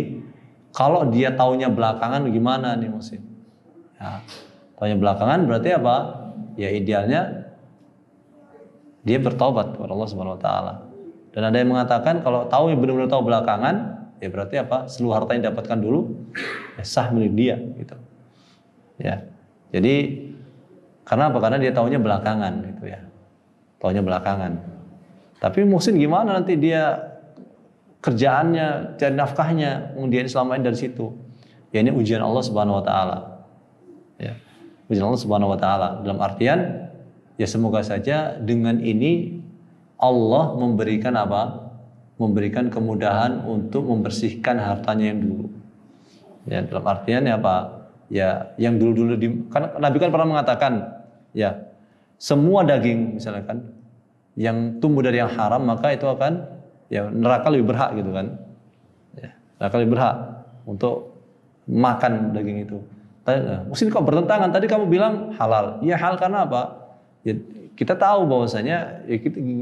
kalau dia taunya belakangan gimana nih Musin? Ya, taunya belakangan berarti apa? Ya idealnya dia bertobat kepada Allah Subhanahu wa taala. Dan ada yang mengatakan kalau tahu benar-benar tahu belakangan, ya berarti apa? Seluruh harta yang dapatkan dulu ya sah milik dia gitu. Ya. Jadi karena apa? Karena dia taunya belakangan gitu ya. Taunya belakangan. Tapi Muhsin gimana nanti dia kerjaannya, cari nafkahnya, kemudian selama ini dari situ. Ya ini ujian Allah Subhanahu wa taala. Ya. Ujian Allah Subhanahu wa taala dalam artian ya semoga saja dengan ini Allah memberikan apa? Memberikan kemudahan untuk membersihkan hartanya yang dulu. Ya dalam artian ya apa? Ya yang dulu-dulu kan Nabi kan pernah mengatakan ya semua daging misalnya kan yang tumbuh dari yang haram maka itu akan ya neraka lebih berhak gitu kan. Ya, neraka lebih berhak untuk makan daging itu. Mungkin kok bertentangan tadi kamu bilang halal. Ya halal karena apa? Ya, kita tahu bahwasanya ya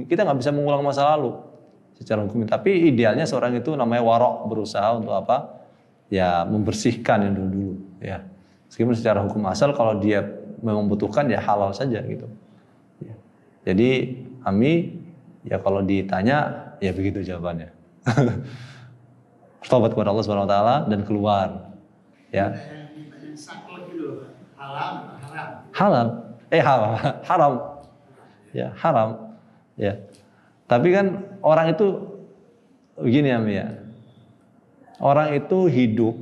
kita nggak bisa mengulang masa lalu secara hukum. Tapi idealnya seorang itu namanya warok berusaha untuk apa? Ya membersihkan yang dulu-dulu. Ya, meskipun secara hukum asal kalau dia membutuhkan ya halal saja gitu. Ya. Jadi kami ya kalau ditanya ya begitu jawabannya. Bertobat kepada Allah Subhanahu wa taala dan keluar. Ya. Halal. Haram. Ya, haram. Ya. Tapi kan orang itu begini ya. Orang itu hidup.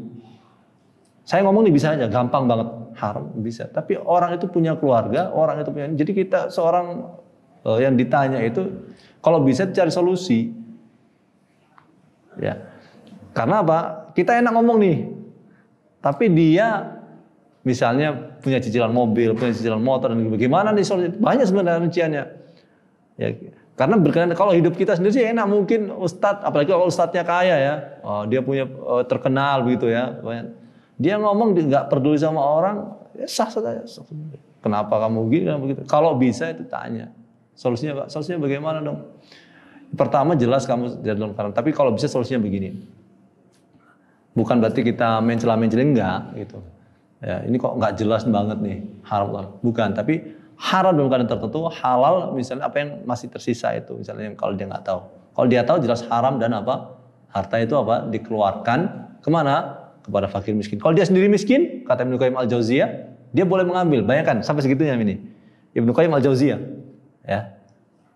Saya ngomong nih bisa aja, gampang banget. Haram bisa. Tapi orang itu punya keluarga, orang itu punya. Jadi kita seorang yang ditanya itu kalau bisa cari solusi. Ya. Karena apa? Kita enak ngomong nih. Tapi dia misalnya punya cicilan mobil, punya cicilan motor dan bagaimana nih solusi? Banyak sebenarnya rinciannya. Ya. Karena berkenaan kalau hidup kita sendiri sih enak mungkin ustadz, apalagi kalau ustadznya kaya ya. Dia punya terkenal begitu ya. Dia ngomong nggak peduli sama orang, ya sah saja. Kenapa kamu gini begitu? Kalau bisa itu tanya. Solusinya Pak, solusinya bagaimana dong? Pertama jelas kamu dalam karam, tapi kalau bisa solusinya begini. Bukan berarti kita mencela-mencelin enggak gitu. Ya, ini kok enggak jelas banget nih, haram. Bukan, tapi haram dalam keadaan tertentu, halal misalnya apa yang masih tersisa itu, misalnya yang kalau dia enggak tahu. Kalau dia tahu jelas haram dan apa? Harta itu apa? Dikeluarkan kemana? Kepada fakir miskin. Kalau dia sendiri miskin, kata Ibnu Qayyim Al-Jauziyah, dia boleh mengambil. Bayangkan sampai segitunya ini. Ibnu Qayyim Al-Jauziyah ya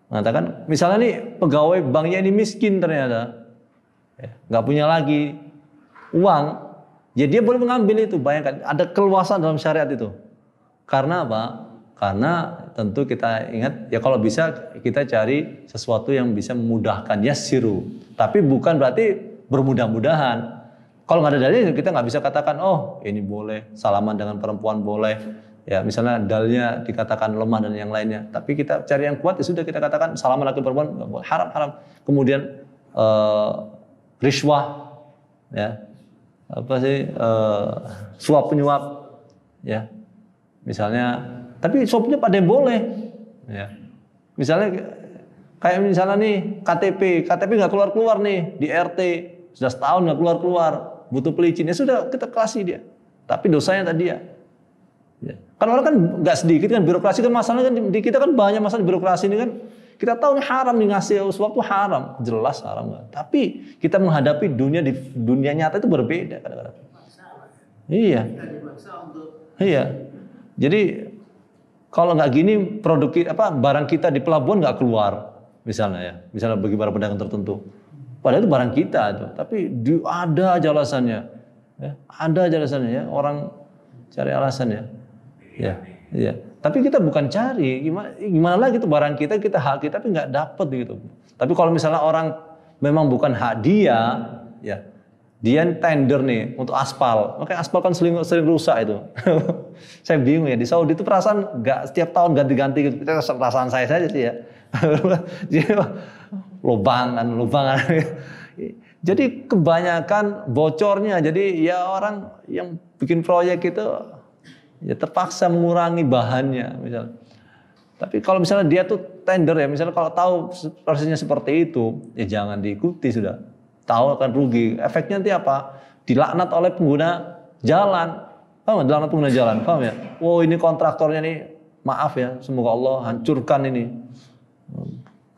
mengatakan misalnya nih pegawai banknya ini miskin ternyata ya, nggak punya lagi uang ya dia boleh mengambil itu. Bayangkan ada keluasan dalam syariat itu. Karena apa? Karena tentu kita ingat ya kalau bisa kita cari sesuatu yang bisa memudahkan yassiru, tapi bukan berarti bermudah-mudahan. Kalau nggak ada dalil kita nggak bisa katakan oh ini boleh salaman dengan perempuan boleh. Ya misalnya dalilnya dikatakan lemah dan yang lainnya, tapi kita cari yang kuat ya sudah kita katakan salaman laki perempuan haram. Kemudian riswah, ya apa sih suap penyuap, ya misalnya, tapi suapnya pada yang boleh, ya misalnya kayak misalnya nih KTP nggak keluar nih di RT sudah setahun nggak keluar, butuh pelicin ya sudah kita kasih dia, tapi dosanya tadi ya. Ya. Kan orang kan nggak sedikit kan birokrasi kan masalahnya kan di kita kan banyak masalah di birokrasi ini kan kita tahu ini haram nih ngasih suap itu haram jelas haram kan. Tapi kita menghadapi dunia di dunia nyata itu berbeda kadang-kadang. Iya. Iya. Jadi kalau nggak gini produk barang kita di pelabuhan nggak keluar misalnya bagi para pedagang tertentu. Padahal itu barang kita itu, tapi ada aja alasannya. Ya, ada aja alasannya ya orang cari alasannya. Ya. Tapi kita bukan cari, gimana lagi itu barang kita hak kita tapi nggak dapet gitu. Tapi kalau misalnya orang memang bukan hak dia, ya dia tender nih untuk aspal, makanya aspal kan sering rusak itu. Saya bingung ya di Saudi itu perasaan nggak setiap tahun ganti-ganti gitu. Itu perasaan saya saja sih ya. Lubangan. Jadi kebanyakan bocornya. Jadi ya orang yang bikin proyek itu ya terpaksa mengurangi bahannya misalnya. Tapi kalau misalnya dia tuh tender ya, misalnya kalau tahu prosesnya seperti itu, ya jangan diikuti sudah. Tahu akan rugi. Efeknya nanti apa? Dilaknat oleh pengguna jalan. Paham nggak? Dilaknat pengguna jalan. Paham ya? Oh ini kontraktornya nih, maaf ya, semoga Allah hancurkan ini.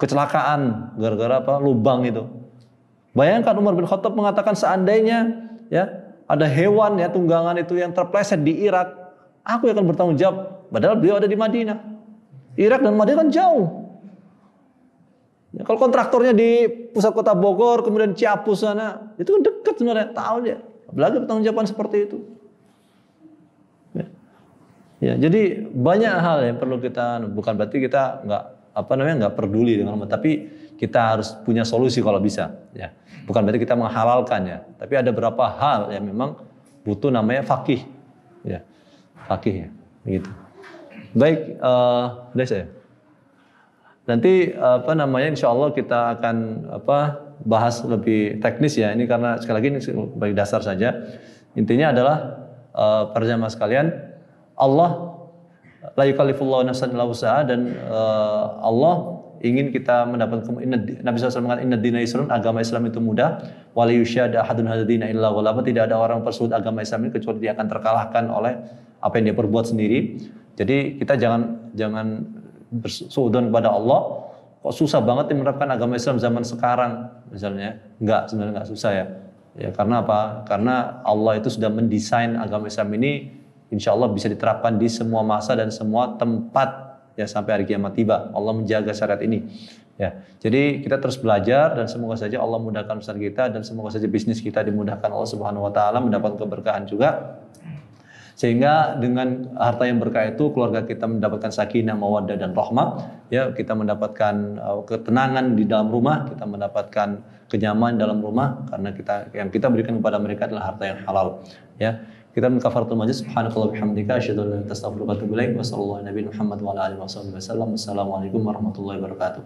Kecelakaan gara-gara apa? Lubang itu. Bayangkan Umar bin Khattab mengatakan seandainya ya ada hewan ya tunggangan itu yang terpleset di Irak, aku akan bertanggung jawab. Padahal beliau ada di Madinah. Irak dan Madinah kan jauh. Ya, kalau kontraktornya di pusat kota Bogor, kemudian Ciapus sana, itu kan dekat sebenarnya, tahu dia. Apalagi bertanggung jawaban seperti itu. Ya, jadi banyak hal yang perlu kita, bukan berarti kita nggak peduli dengan Allah, tapi kita harus punya solusi kalau bisa. Ya, bukan berarti kita menghalalkan ya, tapi ada beberapa hal yang memang butuh namanya faqih. Ya, faqih ya, begitu. Baik, udah saya. Nanti insya Allah kita akan bahas lebih teknis ya. Ini karena sekali lagi ini sebagai dasar saja. Intinya adalah para jamaah sekalian, Allah la yukallifullahu nafsan illa wus'aha, dan Allah ingin kita mendapatkan Nabi SAW mengatakan inna dina yusrun, agama Islam itu mudah, wa la yusyada ahadun hadzal dina illa ghalaba, tidak ada orang persulit agama Islam ini kecuali dia akan terkalahkan oleh apa yang dia perbuat sendiri. Jadi kita jangan bersuudzon kepada Allah. Kok susah banget menerapkan agama Islam zaman sekarang misalnya? Enggak, sebenarnya enggak susah ya. Ya karena apa? Karena Allah itu sudah mendesain agama Islam ini insya Allah bisa diterapkan di semua masa dan semua tempat ya sampai hari kiamat tiba. Allah menjaga syariat ini. Ya. Jadi kita terus belajar dan semoga saja Allah mudahkan usaha kita dan semoga saja bisnis kita dimudahkan Allah Subhanahu wa taala, mendapat keberkahan juga. Sehingga dengan harta yang berkah itu keluarga kita mendapatkan sakinah, mawaddah dan rahmah, ya kita mendapatkan ketenangan di dalam rumah, kita mendapatkan kenyamanan dalam rumah karena yang kita berikan kepada mereka adalah harta yang halal, ya. Kita kafaratul majlis, subhanallahi bihamdika asyhadu an la ilaha illa anta astaghfiruka wa atubu ilaik. Wa sallallahu ala nabiyina Muhammad wa ala alihi wasallam. Wassalamualaikum warahmatullahi wabarakatuh.